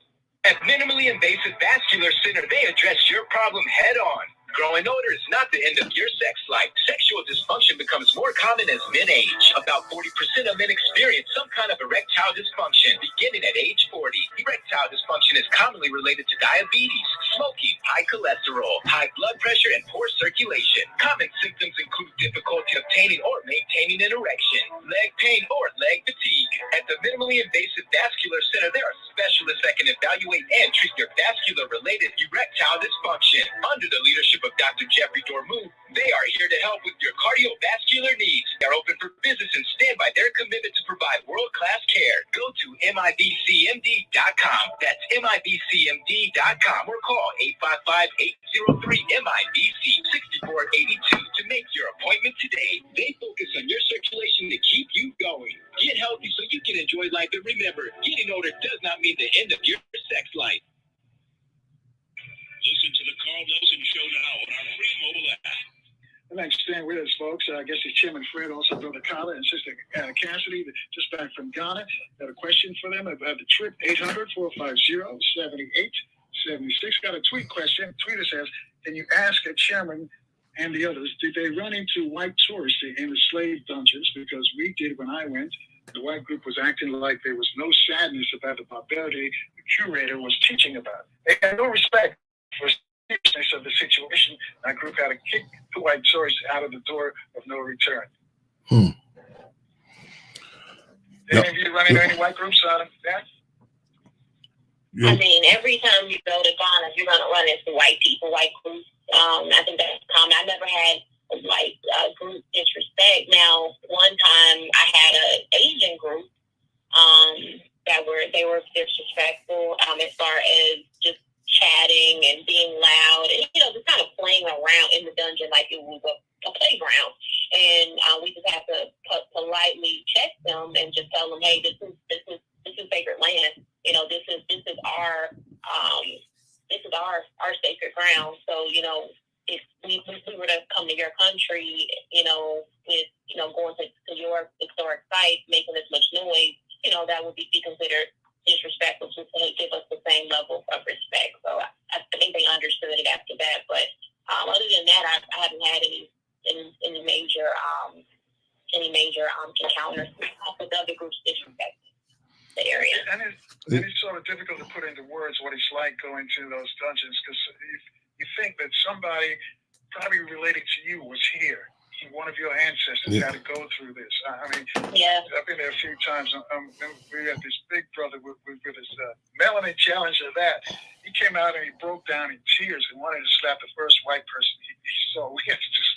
At Minimally Invasive Vascular Center, they address your problem head on. Growing older is not the end of your sex life. Sexual dysfunction becomes more common as men age. About 40% of men experience some kind of erectile dysfunction beginning at age 40. Erectile dysfunction is commonly related to diabetes, smoking, high cholesterol, high blood pressure, and poor circulation. Common symptoms include difficulty obtaining or maintaining an erection, leg pain, or leg fatigue. At the Minimally Invasive Vascular Center, there are specialists that can evaluate and treat your vascular-related erectile dysfunction. Under the leadership of Dr. Jeffrey Dormu, they are here to help with your cardiovascular needs. They're open for business and stand by their commitment to provide world-class care. Go to MIVCMD.com. That's MIVCMD.com or call 855-803-MIVC-6482 to make your appointment today. They focus on your circulation to keep you going. Get healthy so you can enjoy life, and remember, getting older does not mean the end of your sex life. Listen to the Carl Nelson Show now on our free mobile app. Thanks for staying with us, folks. I guess it's Chairman Fred, also Brother Carla, and Sister Cassidy, just back from Ghana. Got a question for them about the trip, 800-450-7876. Got a tweet question. Tweeter says, can you ask a chairman and the others, did they run into white tourists in the slave dungeons? Because we did when I went. The white group was acting like there was no sadness about the barbarity the curator was teaching about. They had no respect for the seriousness of the situation. That group had to kick the white tourists out of the door of no return. Did any of you run into any white groups out of that? I mean, every time you go to Ghana, you're going to run into white people, white groups. I think that's common. I never had a white group disrespect. Now, one time I had an Asian group they were disrespectful as far as just chatting and being loud and, just kind of playing around in the dungeon like it was a playground. And we just have to politely check them and just tell them, hey, this is sacred land. This is our sacred ground. So, if we were to come to your country, with going to your historic site, making this much noise, that would be considered disrespectful to give us the same level of respect. So I think they understood it after that. But other than that, I haven't had any major encounters with other groups disrespecting the area. And it's sort of difficult to put into words what it's like going to those dungeons, because you think that somebody probably related to you was here. One of your ancestors had to go through this. I've been there a few times. We had this big brother with his melanin challenge of that. He came out and he broke down in tears and wanted to slap the first white person he saw. We had to just,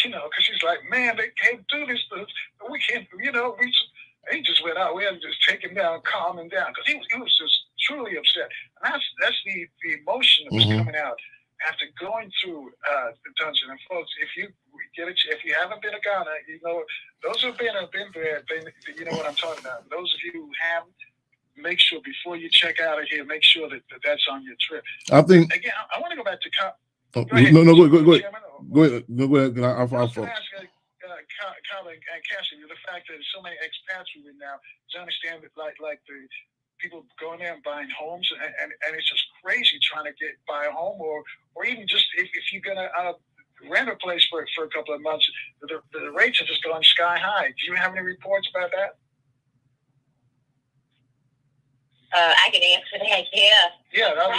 because he's like, man, they can't do this to us. We can't, he just went out. We had to just take him down, calm him down, because he was just truly upset. And that's the emotion that was coming out after going through the dungeon. And folks, if you haven't been to Ghana, those who've been there, you know what I'm talking about. Those of you who haven't, make sure before you check out of here, make sure that that's on your trip. I think again, I want to go back to go ahead. No, go ahead. Go ahead. I'll follow. Carla and Cassie, the fact that so many expats are in now, to understand that like the people going there and buying homes, and it's just crazy trying to buy a home, or even just if you're gonna rent a place for a couple of months, the rates have just gone sky high. Do you have any reports about that? I can answer that. Yeah, that was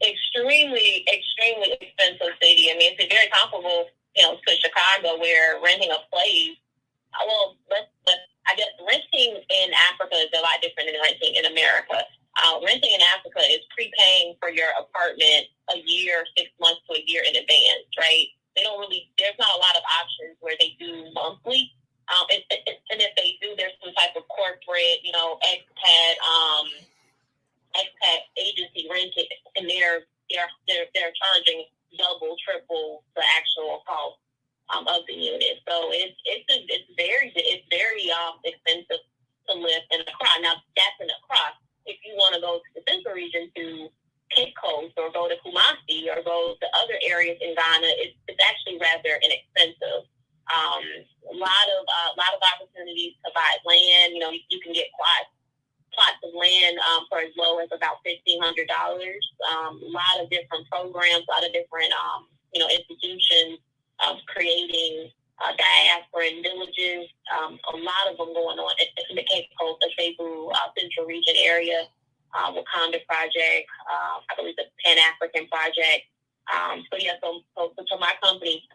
extremely, extremely expensive city. I mean, it's very comparable, to Chicago, where renting a place. I guess renting in Africa is a lot different than renting in America. Renting in Africa is prepaying for your apartment a year, 6 months to a year in advance, right? There's not a lot of options where they do monthly. And if they do, there's some type of corporate, expat agency rented, and they're charging double, triple the actual cost of the unit. So it's very expensive to live in Accra. Now, that's in Accra. If you want to go to the central region to Cape Coast or go to Kumasi or go to other areas in Ghana, it's actually rather inexpensive. A lot of opportunities to buy land. You can get plots of land for as low as about $1,500. A lot of different programs, a lot of different institutions creating diaspora villages. A lot of them going on in the Cape Coast, the Cebu Central Region area. Wakanda Project, I believe the Pan-African Project. So my company,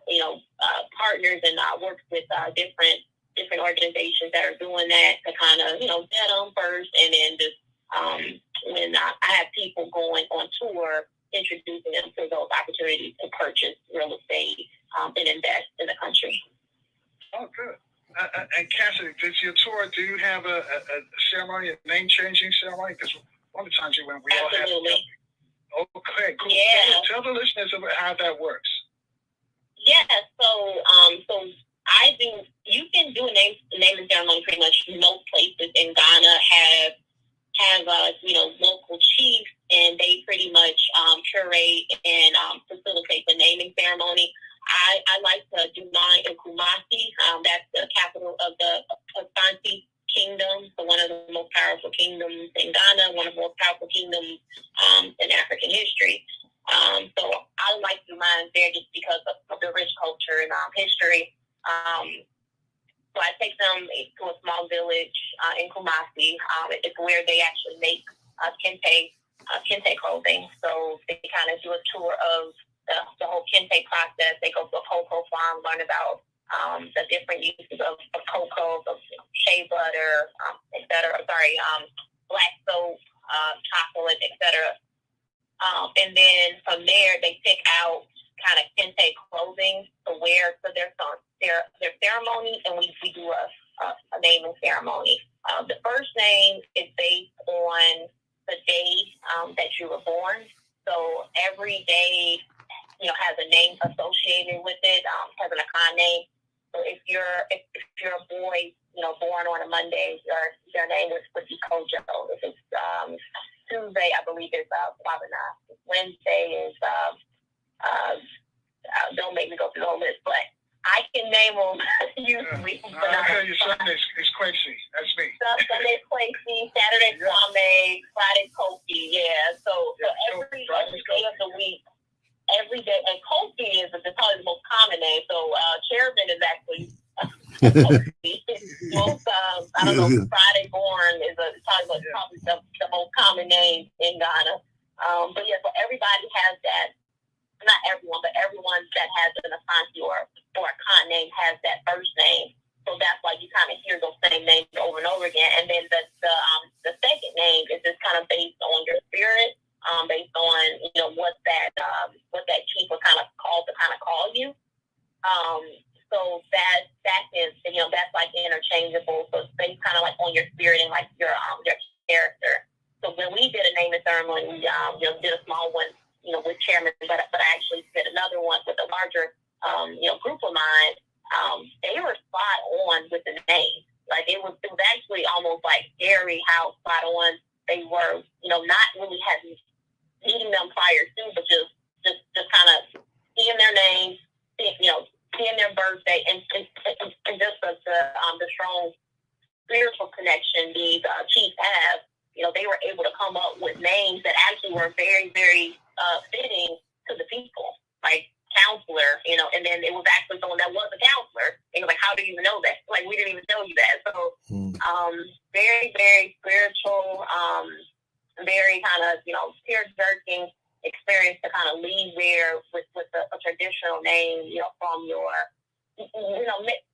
partners and works with different organizations that are doing that to kind of, vet them first, and then just when I have people going on tour, introducing them to those opportunities to purchase real estate and invest in the country. Oh, good. And Cassidy, do you have a ceremony, a name-changing ceremony? Because one of the times you went, we Absolutely. all had. Okay, cool. Yeah. Tell the listeners about how that works. Yeah, so I do. You can do a naming ceremony pretty much. Most places in Ghana have local chiefs, and they pretty much curate and facilitate the naming ceremony. I like to do mine in Kumasi. That's the capital of the Asante Kingdom, so one of the most powerful kingdoms in Ghana, one of the most powerful kingdoms in African history. So I like to do mine there just because of the rich culture and history. So I take them to a small village in Kumasi. It's where they actually make kente clothing. So they kind of do a tour of the whole kente process. They go to a cocoa farm, learn about the different uses of cocoa, of shea butter, etc. Black soap, chocolate, etc. And then from there, they pick out kind of kente clothing to wear for their ceremony, and we do a naming ceremony. The first name is based on the day that you were born. So every day, has a name associated with it, has an Akan name. So if you're a boy, born on a Monday, your name would be Kojo. If it's Tuesday, I believe it's Kwabena. Wednesday is don't make me go through the whole list, but I can name them usually. I'll tell you, Sunday is Quincy. That's me. Sunday's Quincy, Saturday's Kwame, Friday's Kofi. Yeah. So every day of the week. Every day, and Kofi is probably the most common name. So Chairman is actually Kofi. Most, I don't know, Friday born is probably the most common name in Ghana. But yeah, so everybody has that. Not everyone, but everyone that has an Asante or a Khan name has that first name. So that's why you kind of hear those same names over and over again. And then the second name is just kind of based on your spirit. Based on what that chief would kind of call you. So that is that's like interchangeable. So it's based kind of like on your spirit and like your character. So when we did a naming ceremony, we did a small one with chairman, but I actually did another one with a larger group of mine. They were spot on with the name. Like it was actually almost like scary how spot on they were. Not really having meeting them prior to, but just kind of seeing their names, seeing their birthday, and just the strong spiritual connection these chiefs have. They were able to come up with names that actually were very, very fitting to the people, like counselor, and then it was actually someone that was a counselor. And like, how do you know that? Like, we didn't even tell you that. So, very, very spiritual, very kind of, tear-jerking experience to kind of leave there with a traditional name, from your,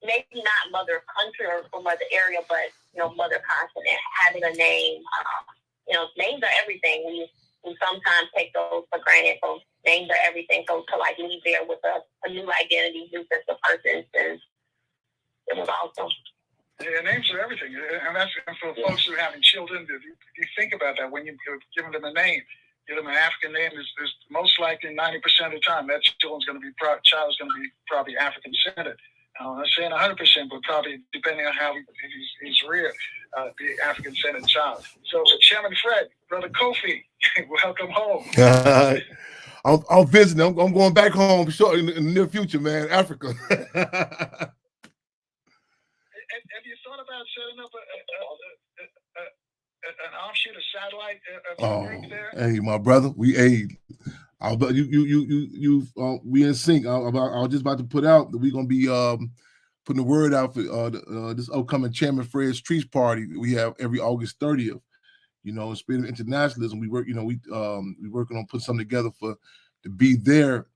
maybe not mother country or mother area, but, mother continent, having a name. Names are everything. We sometimes take those for granted. So names are everything. So to like leave there with a new identity, new sense of purpose, and it was awesome. Yeah, names are everything, and that's for folks who are having children. If you think about that, when you're giving them a name, give them an African name, is most likely 90% of the time that child's going to be probably African-centered. I'm not saying 100%, but probably depending on how he's reared, the African descendant child. So, Chairman Fred, Brother Kofi, welcome home. I'm visiting. I'm going back home short in the near future, man. Africa. Have you thought about setting up an offshoot, a satellite of your group there? Hey, my brother, we aid. We in sync. I was just about to put out that we're gonna be putting the word out for this upcoming Chairman Fred's Trees Party we have every August 30th. You know, in spirit of internationalism, we work. You know, we working on putting something together to be there.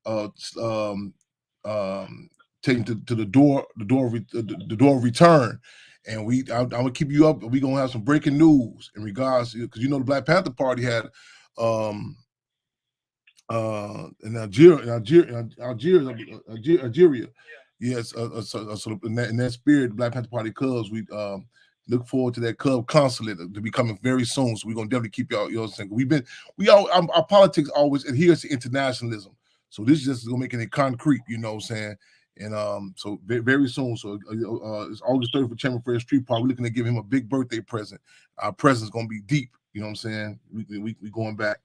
Taking to the door of return. And I'm gonna keep you up. We're gonna have some breaking news in regards to, because you know the Black Panther Party had in Algeria. Yes, so in that spirit, Black Panther Party Cubs, we look forward to that Cub consulate to be coming very soon. So we're gonna definitely keep y'all. You know what I'm saying? Our politics always adheres to internationalism. So this is just gonna make it concrete. You know what I'm saying? And so very soon. So it's August 30th for Chairman Fred's Street Park. We're looking to give him a big birthday present. Our present's gonna be deep. You know what I'm saying? We going back,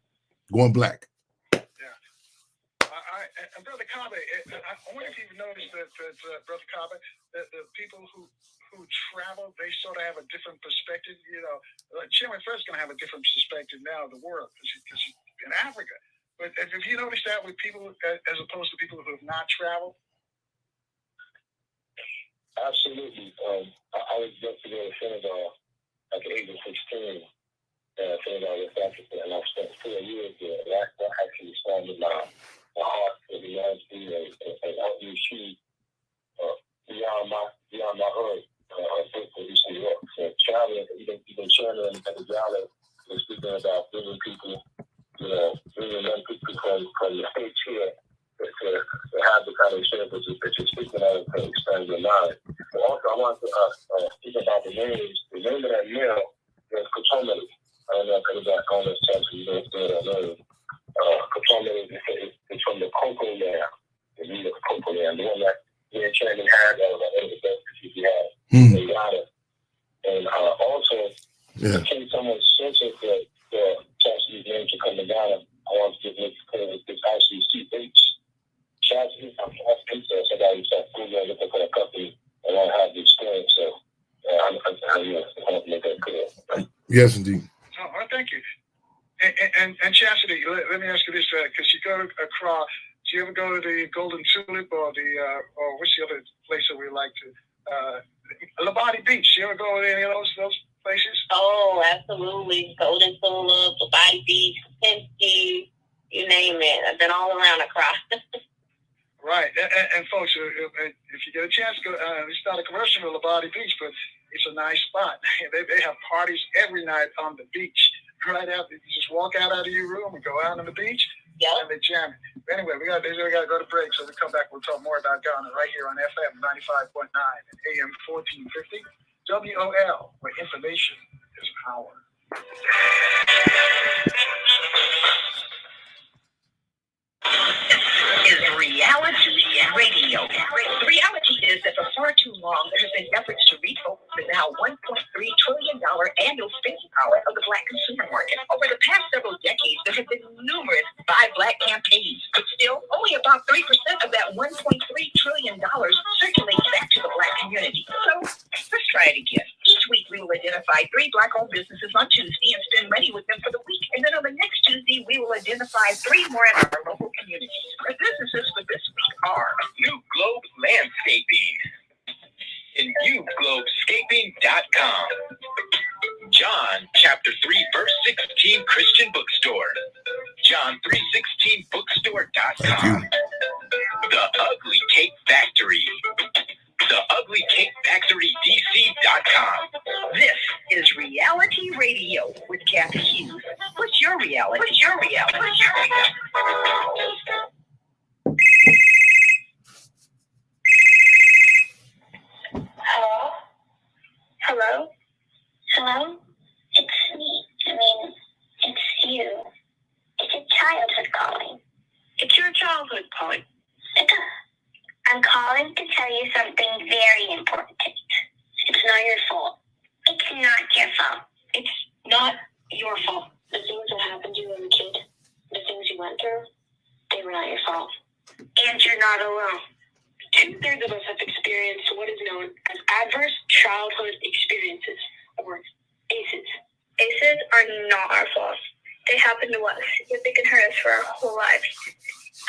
going black. And Brother Kaba, I wonder if you've noticed that Brother Kaba, that the people who travel, they sort of have a different perspective. You know, Chairman Fred's going to have a different perspective now of the world because he's in Africa. But have you noticed that with people as opposed to people who have not traveled? Absolutely. I was just to go to Senegal at the age of 16. Senegal, West Africa, and I've spent 4 years there. That's what actually started my heart for the humanity and outreach beyond my earth for Eastern Europe. So traveling, even traveling at the gala, was speaking about bringing people, bringing young people from the States here to have the kind of experience that you're speaking of to expand your mind. But also, I want to speak about the names. The name of that mill is Kotomeli. I don't know if anybody on this chapter, you know that name. Kotomeli is from the cocoa land, the meat of cocoa land, the one that me and Chairman had, one of the best pieces we had in Ghana. And also, in case someone's searching for Chatsky's name to come to Ghana, I want to get this because it's actually CH. Chatsky, so somebody starts Googling looking for a company and I have the experience. So I'm going to make that clear. Yes, indeed. Oh, thank you. And Chastity, let me ask you this, because you go across. Do you ever go to the Golden Tulip or what's the other place that we like to? Labadi Beach. You ever go to any of those places? Oh, absolutely. Golden Tulip, Labadi Beach, Pinsky, you name it. I've been all around across. Right. And folks, if you get a chance, go. It's not a commercial for Labadi Beach, but it's a nice spot. They have parties every night on the beach. Right after you just walk out of your room and go out on the beach, and they jam it. Anyway, we got to go to break, so we come back. We'll talk more about Ghana right here on FM 95.9 and AM 1450 WOL, where information is power. Is reality radio. The reality is that for far too long, there have been efforts to refocus the now $1.3 trillion annual spending power of the Black consumer market. Over the past several decades, there have been numerous Buy Black campaigns, but still, only about 3% of that $1.3 trillion circulates back to the Black community. So, let's try it again. Each week, we will identify 3 Black-owned businesses on Tuesday and spend money with them for the week. And then on the next Tuesday, we will identify 3 more in our local communities. The businesses for this week are New Globe Landscaping and NewGlobeScaping.com. John chapter 3 verse 16 Christian Bookstore. John 3:16 Bookstore.com. The Ugly Cake Factory. The Ugly Cake Factory DC.com. This is Reality Radio with Kathy Hughes. What's your reality? What's your reality? What's your reality? Hello? Hello? Hello? It's me. It's you. It's your childhood calling. It's your childhood calling. I'm calling calling to tell you something very important. It's not your fault. It's not your fault. It's not your fault. The things that happened to you as a kid, the things you went through, they were not your fault. And you're not alone. 2/3 of us have experienced what is known as adverse childhood experiences, or ACEs. ACEs are not our fault. They happen to us, yet they can hurt us for our whole lives.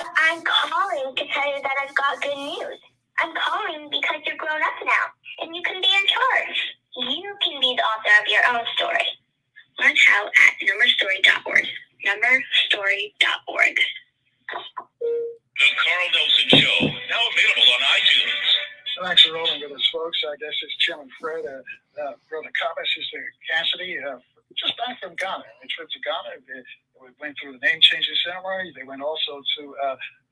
I'm calling to tell you that I've got good news. I'm calling because you're grown up now, and you can be in charge. You can be the author of your own story. Learn how at numberstory.org. Numberstory.org. The Carl Nelson Show, now available on iTunes. Thanks for rolling with us, folks. I guess it's Chairman Fred. Brother Copper, Sister Cassidy, just back from Ghana. They trip to Ghana. They went through the name changing ceremony. They went also to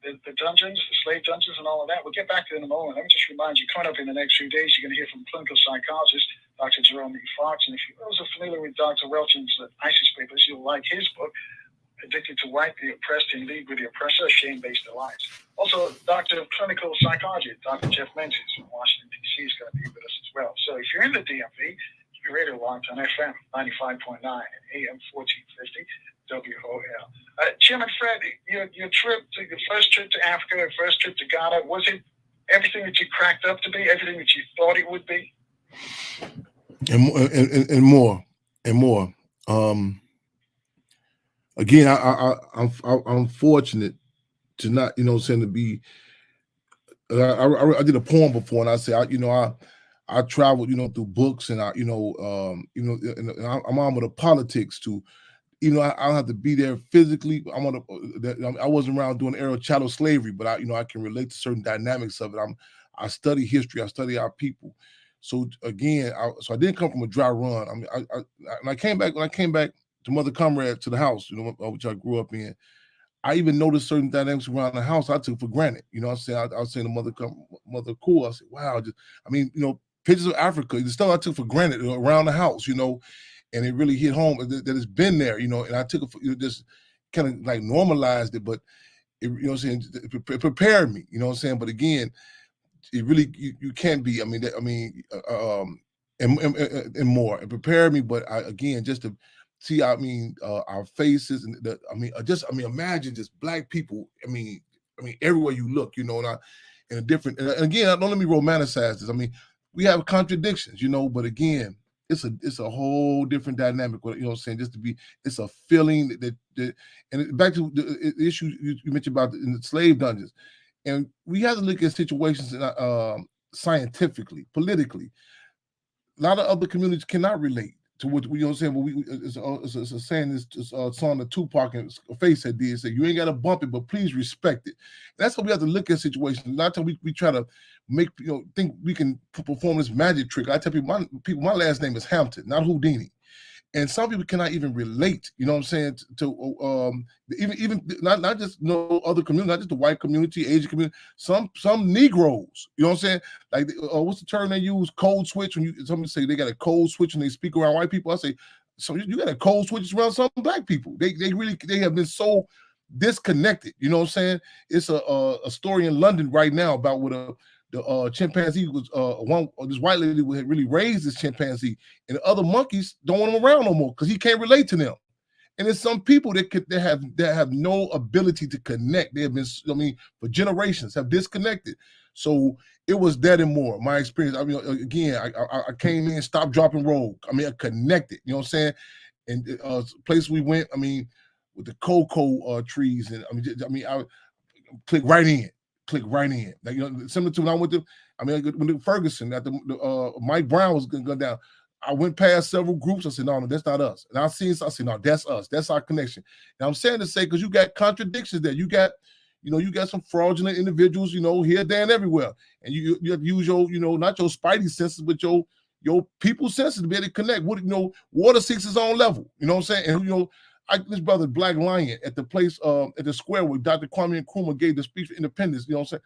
the dungeons, the slave dungeons, and all of that. We'll get back to it in a moment. Let me just remind you, coming up in the next few days, you're going to hear from clinical psychologist Dr. Jerome E. Fox. And if you also familiar with Dr. Welton's ISIS papers, you'll like his book, Addicted to White, the Oppressed in League with the Oppressor, Shame-Based Alliance. Also, Doctor of Clinical Psychology, Dr. Jeff Menzies from Washington, D.C. is going to be with us as well. So if you're in the DMV, your radio lines on FM 95.9 and AM 1450 WOL. Chairman Fred, your trip, your first trip to Africa, your first trip to Ghana, was it everything that you cracked up to be, everything that you thought it would be? And more. Again, I'm fortunate to not, to be. I did a poem before, and I said, I traveled, through books, and I'm on with the politics too. I don't have to be there physically. I wasn't around during the era of chattel slavery, but I can relate to certain dynamics of it. I study history. I study our people. So again, I didn't come from a dry run. I mean, when I came back to Mother Comrade to the house, which I grew up in, I even noticed certain dynamics around the house I took for granted. I was saying to Mother Cool, I said, wow, pictures of Africa, the stuff I took for granted around the house, and it really hit home that it's been there, and I took it, just kind of like normalized it, but it, it prepared me, but again, it really, you can't be, and more, it prepared me, but again, just to see, our faces, and imagine just Black people, everywhere you look, and and again, don't let me romanticize this. We have contradictions, but again, it's a whole different dynamic. Just to be, it's a feeling that and back to the issue you mentioned about in the slave dungeons, and we have to look at situations scientifically, politically. A lot of other communities cannot relate to what But it's a saying. It's song that Tupac and Face had did say, "You ain't got to bump it, but please respect it." And that's how we have to look at situations. Not until we try to make think we can perform this magic trick. I tell people, my last name is Hampton, not Houdini. And some people cannot even relate, to even not just other community, not just the white community, Asian community, some Negroes, like what's the term they use? Code switch. When somebody say they got a code switch and they speak around white people, I say, so you got a code switch around some Black people. They have been so disconnected. It's a story in London right now about what the chimpanzee was this white lady had really raised this chimpanzee, and the other monkeys don't want him around no more because he can't relate to them. And there's some people that have no ability to connect. They have been, for generations have disconnected. So it was that and more. My experience. Again, I came in, stopped, dropping, roll. I connected. And place we went. With the cocoa trees, and I click right in. Like, similar to when I went to, when Ferguson at the Mike Brown was going down, I went past several groups. I said, no, that's not us. And I said, no, that's us. That's our connection. And I'm saying to say, because you got contradictions there. You got some fraudulent individuals, here, there, and everywhere. And you have to use your, not your spidey senses, but your people senses to be able to connect. Water seeks its own level. You know what I'm saying? And this brother Black Lion at the place at the square where Dr. Kwame Nkrumah gave the speech for independence. You know what I'm saying?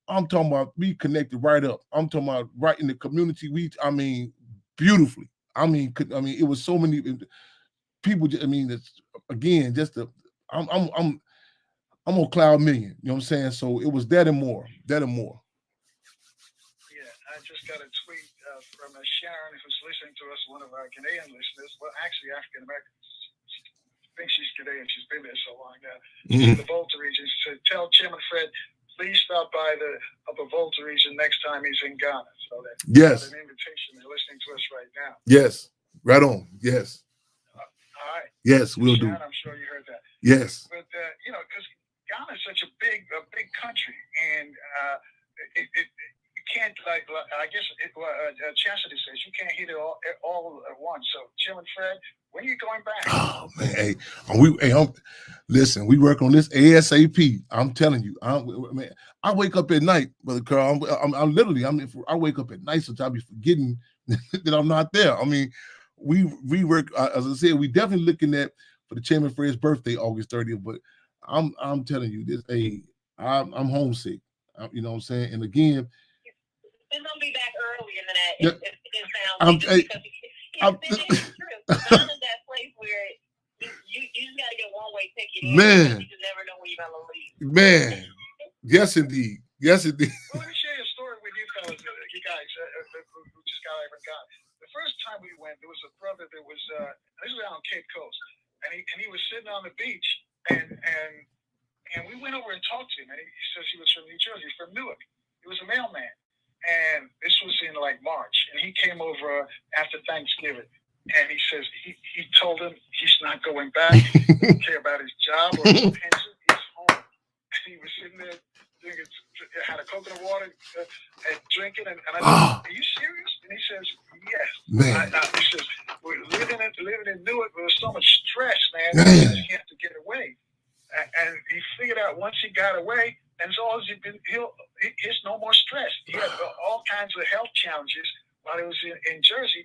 I'm talking about we connected right up. I'm talking about right in the community. Beautifully. It was so many people. It's again just I'm on cloud million. You know what I'm saying? So it was that and more. got a tweet from Sharon, who's listening to us, one of our Canadian listeners. Well, actually, African American. I think she's Canadian. She's been there so long now. She's in the Volta region. She said, "Tell Chairman Fred, please stop by the Upper Volta region next time he's in Ghana." So that yes, an invitation. They're listening to us right now. yes, right on. Yes, All right. yes, we'll do. I'm sure you heard that. Yes, but because Ghana is such a big country, and it you can't I guess Chastity says you can't hit it all at once. So Chairman Fred, when are you going back? Oh man, listen, we work on this ASAP. I'm telling you, I wake up at night, Brother Carl. I wake up at night, so I be forgetting that I'm not there. I mean, we work, as I said, we definitely looking at for the Chairman Fred's birthday, August 30th. But I'm telling you, I'm homesick. You know what I'm saying? And again, it's gonna be back earlier than that. It sounds Ghana's that place where you just gotta get a one-way ticket. Man, you just never know when you're gonna leave. Man, yes indeed. Well, let me share a story with you fellas, you guys who just got over Ghana. The first time we went, there was a brother that was this was out on Cape Coast, and he was sitting on the beach, and we went over and talked to him, and he says he was from New Jersey, from Newark. He was a mailman, and this was in like March, and he came over after Thanksgiving, and he says he told him he's not going back. He didn't care about his job or his pension. He's home. And he was sitting there drinking, had a coconut water and drinking, and I said, "Are you serious?" And he says, "Yes." Man. He says, "We're living in Newark. There was so much stress, man. He had to get away." And he figured out once he got away, and as long as he's no more stress. He had all kinds of health challenges while he was in Jersey.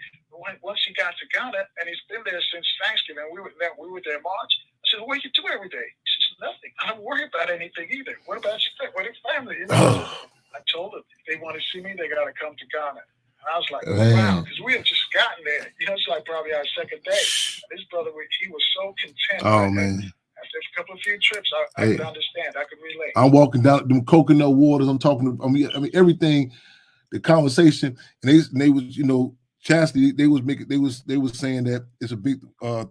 Once he got to Ghana, and he's been there since Thanksgiving, we were there in March. I said, "What do you do every day?" He says, "Nothing. I don't worry about anything either. What about your family?" You know? I told him if they want to see me, they got to come to Ghana. And I was like, wow, because we had just gotten there. It's like probably our second day. This brother, he was so content. Oh man. After a couple of few trips, I could understand. I could relate. I'm walking down them coconut waters. I'm talking. I mean, everything. The conversation, and they was, Chastity. They was saying that it's a big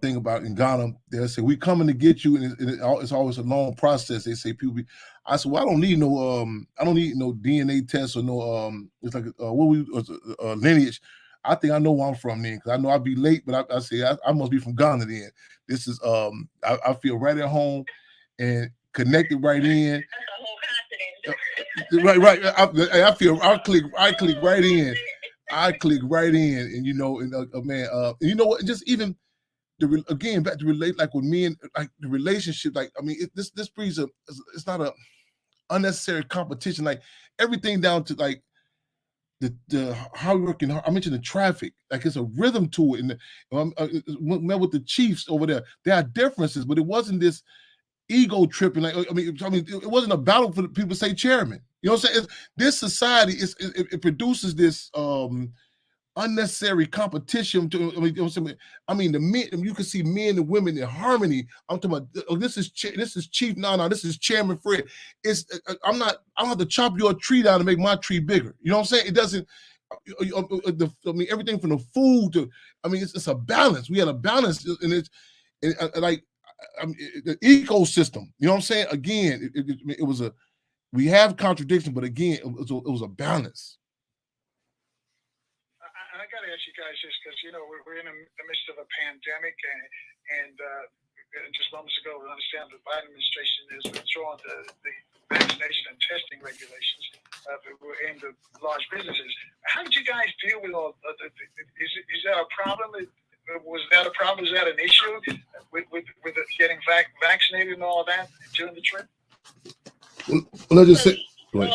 thing about in Ghana. They say we coming to get you, and it's always a long process. They say people. I said, well, I don't need no DNA test or no it's like lineage. I think I know where I'm from then, because I know I'll be late, but I say I must be from Ghana then. This is I feel right at home and connected right in. Right. I feel I click right in. I click right in, and man, you know what? Just even again back to relate, like with me and like the relationship. Like I mean, this breeds it's not a unnecessary competition. Like everything down to like the hard working. I mentioned the traffic. Like it's a rhythm to it. And met with the Chiefs over there. There are differences, but it wasn't this ego tripping. Like I mean, it wasn't a battle for the people to say chairman. You know what I'm saying? This society it produces this unnecessary competition. I mean, the men. You can see men and women in harmony. I'm talking about. This is Chief. No, this is Chairman Fred. I don't have to chop your tree down to make my tree bigger. You know what I'm saying? It doesn't. I mean, everything from the food to. I mean, it's a balance. We had a balance, and it's like. I mean, the ecosystem, you know what I'm saying? Again, it was we have contradiction, but again, it was a balance. I got to ask you guys this, because we're in the midst of a pandemic, and just moments ago, we understand the Biden administration is withdrawing the vaccination and testing regulations that were aimed at large businesses. How did you guys deal with all? Is that a problem? Was that a problem? Is that an issue with getting vaccinated and all that during the trip? Well, let's just say. There was a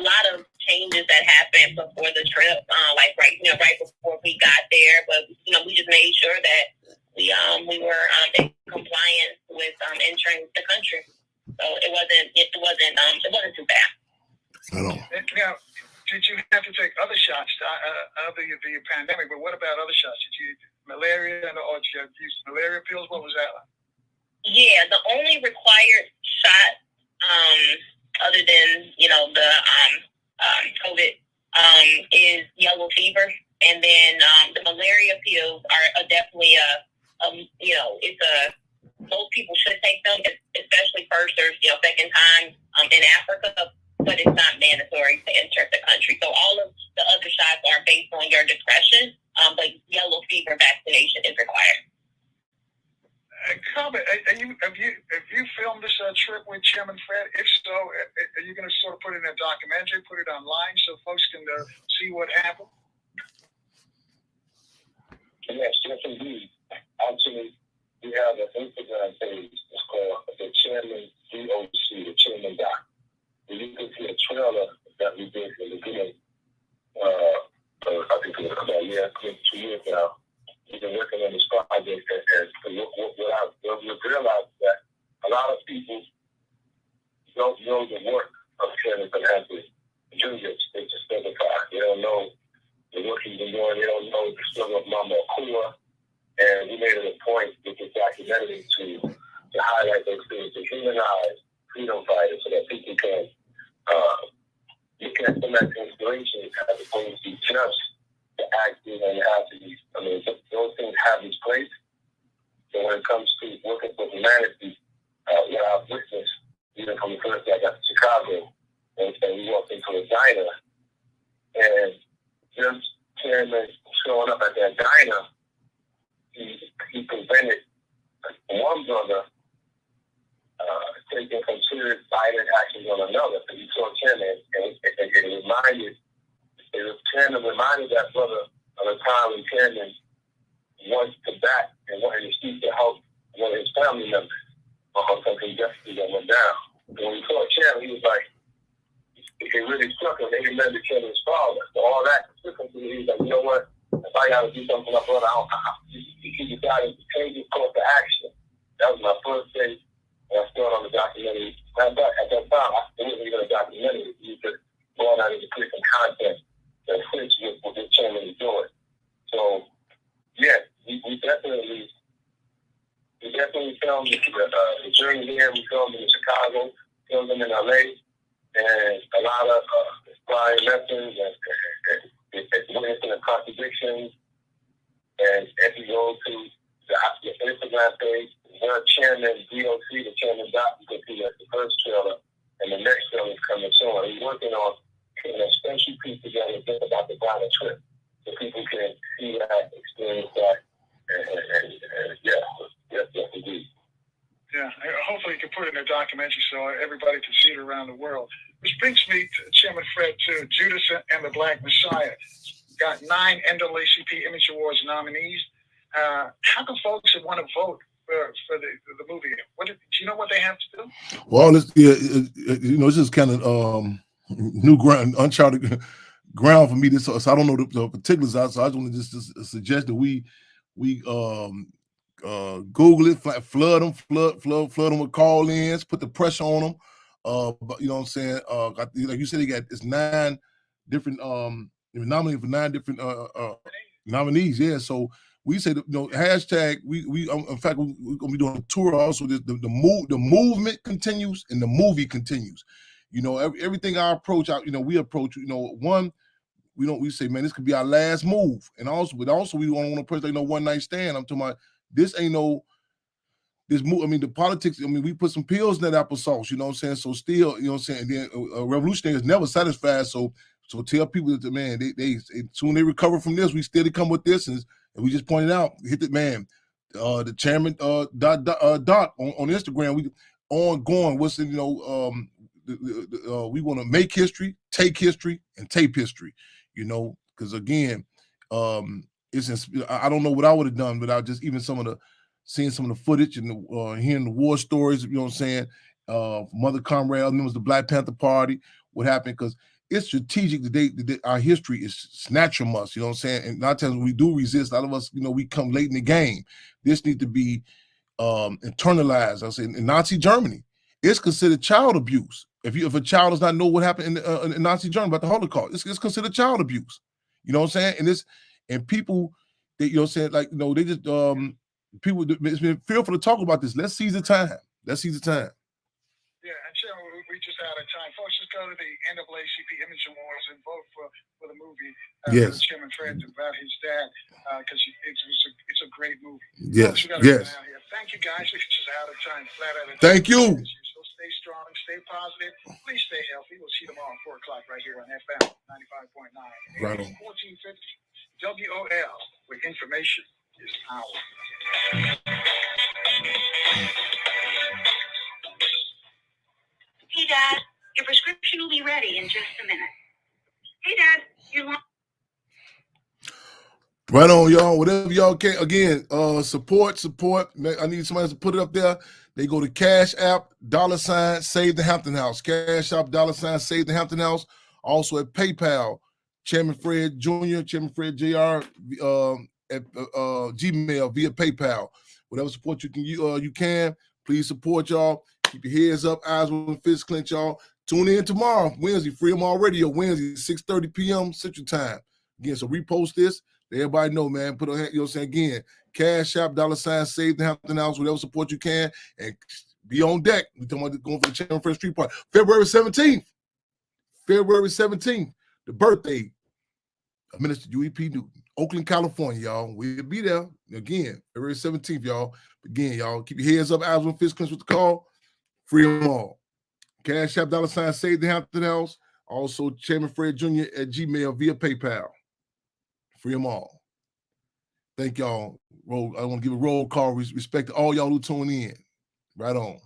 lot of changes that happened before the trip, right before we got there. But we just made sure that we were in compliance with entering the country. So it wasn't too bad. I know. Now, did you have to take other shots other than the pandemic? But what about other shots? Did you malaria or did you use malaria pills? What was that like? Yeah, the only required shot, other than COVID is yellow fever, and then the malaria pills are definitely most people should take them, especially first or second time in Africa, but it's not mandatory to enter the country. So all of the other shots are based on your discretion, but yellow fever vaccination is required. Comment, have you filmed this trip with Chairman Fred? If so, are you going to sort of put it in a documentary, put it online so folks can see what happened? Yes, indeed. Actually, we have an Instagram page. It's called the Chairman DOC, the Chairman Doc. You can see a trailer that we did in the beginning. I think it was about 2 years now. We've been working on this project, and what we realized that a lot of people don't know the work of Fred Hampton Jr. They just they don't know the work he's been doing. They don't know the struggle of Mama Akua. And we made it a point with this documentary to highlight those things, to humanize freedom fighters so that people can look at them as inspiration as opposed to just the acting and activities. I mean, those things have its place. So when it comes to working for humanity, what I've witnessed, even from the first day I got to Chicago, and we walked into a diner, and Jim Chairman showing up at that diner, he prevented one brother taking some serious violent actions on another. So he saw Chairman, and Chairman reminded that brother of a time when Chairman wanted to back and wanted to speak to help one of his family members on something justice that went down. And when he saw Chairman, he was like, it really struck him. They remember Chairman's father. So all that took him to me. He was like, you know what? If I got to do something for my brother, he decided to change his course of action. That was my first day when I started on the documentary. At that time, it wasn't even a documentary. You just going out and create some content that fits with what the Chairman is doing. So, yeah, we definitely filmed the journey here. We filmed in Chicago, filmed them in LA, and a lot of inspiring lessons and witnessing the contradictions. And if you go to the Instagram page, the Chairman DOC, the Chairman Doc, you can see that's the first trailer, and the next trailer is coming soon. He's working on putting a special piece together just about the Ghana trip, so people can see that, experience that, and yes, indeed. Yeah, hopefully you can put it in a documentary so everybody can see it around the world. Which brings me to Chairman Fred to Judas and the Black Messiah. Got 9 NAACP Image Awards nominees. How can folks that want to vote for the movie? Do you know what they have to do? Well, this is kind of new ground, uncharted ground for me. So I don't know the particulars out. So I just want to just suggest that we Google it, flood them with call-ins, put the pressure on them. But you know what I'm saying? Like you said, it's 9 different nominated for 9 different nominees. Yeah, so we say hashtag. We in fact we're gonna be doing a tour also. The movement continues and the movie continues. Everything I approach, we approach. One, we say, man, this could be our last move, and also we don't want to approach one night stand. I'm talking about this ain't this move. I mean, the politics. I mean, we put some pills in that applesauce. You know what I'm saying? So still, you know what I'm saying. And then revolutionary is never satisfied. So tell people that, man, they soon they recover from this, we still come with this, and we just pointed out, hit the man, the Chairman Doc on Instagram. We ongoing. What's we want to make history, take history, and tape history. Because again, I don't know what I would have done without just even seeing some of the footage and hearing the war stories. You know what I'm saying? Mother Comrade, and it was the Black Panther Party. What happened? Because it's strategic that our history is snatched from us. You know what I'm saying? And a lot of times when we do resist, a lot of us, we come late in the game. This needs to be internalized. I say in Nazi Germany, it's considered child abuse. If a child does not know what happened in Nazi Germany about the Holocaust, it's considered child abuse. You know what I'm saying? And people, they, they just people, it's been fearful to talk about this. Let's seize the time. Yeah, and Chairman, we just out of time. Folks, just go to the NAACP Image Awards and vote for the movie. Yes. Chairman Fred about his dad, because it's a great movie. Yes. Folks, we gotta Yes. get out here. Thank you, guys. We're just out of time. Flat out of time. Thank you. So stay strong, stay positive. Please stay healthy. We'll see you tomorrow at 4 o'clock right here on FM 95.9. Right on. 1450 WOL, where information is power. Hey, Dad, your prescription will be ready in just a minute. Hey, Dad, your Right on, y'all. Whatever y'all can. Again, support. I need somebody to put it up there. They go to Cash App, $ Save the Hampton House. Cash App, $ Save the Hampton House. Also at PayPal, Chairman Fred Jr., Chairman Fred Jr. At Gmail via PayPal. Whatever support you can, please support y'all. Keep your heads up, eyes open, fists clenched, y'all. Tune in tomorrow, Wednesday, Freedom All Radio, Wednesday, 6:30 p.m. Central Time. Again, so repost this. Let everybody know, man. Put on, you know what I'm saying? Again, Cash App, $ Save the Hampton House, whatever support you can, and be on deck. We're talking about going for the Chairman Fred Street Party. February 17th, the birthday of Minister U.E.P. Newton, Oakland, California, y'all. We'll be there. Again, February 17th, y'all. Again, y'all, keep your heads up, eyes on, fists clenched with the call. Free them all. Cash App, $ Save the Hampton House. Also, Chairman Fred Jr. at Gmail via PayPal. Free them all. Thank y'all. I want to give a roll call. Respect to all y'all who tune in. Right on.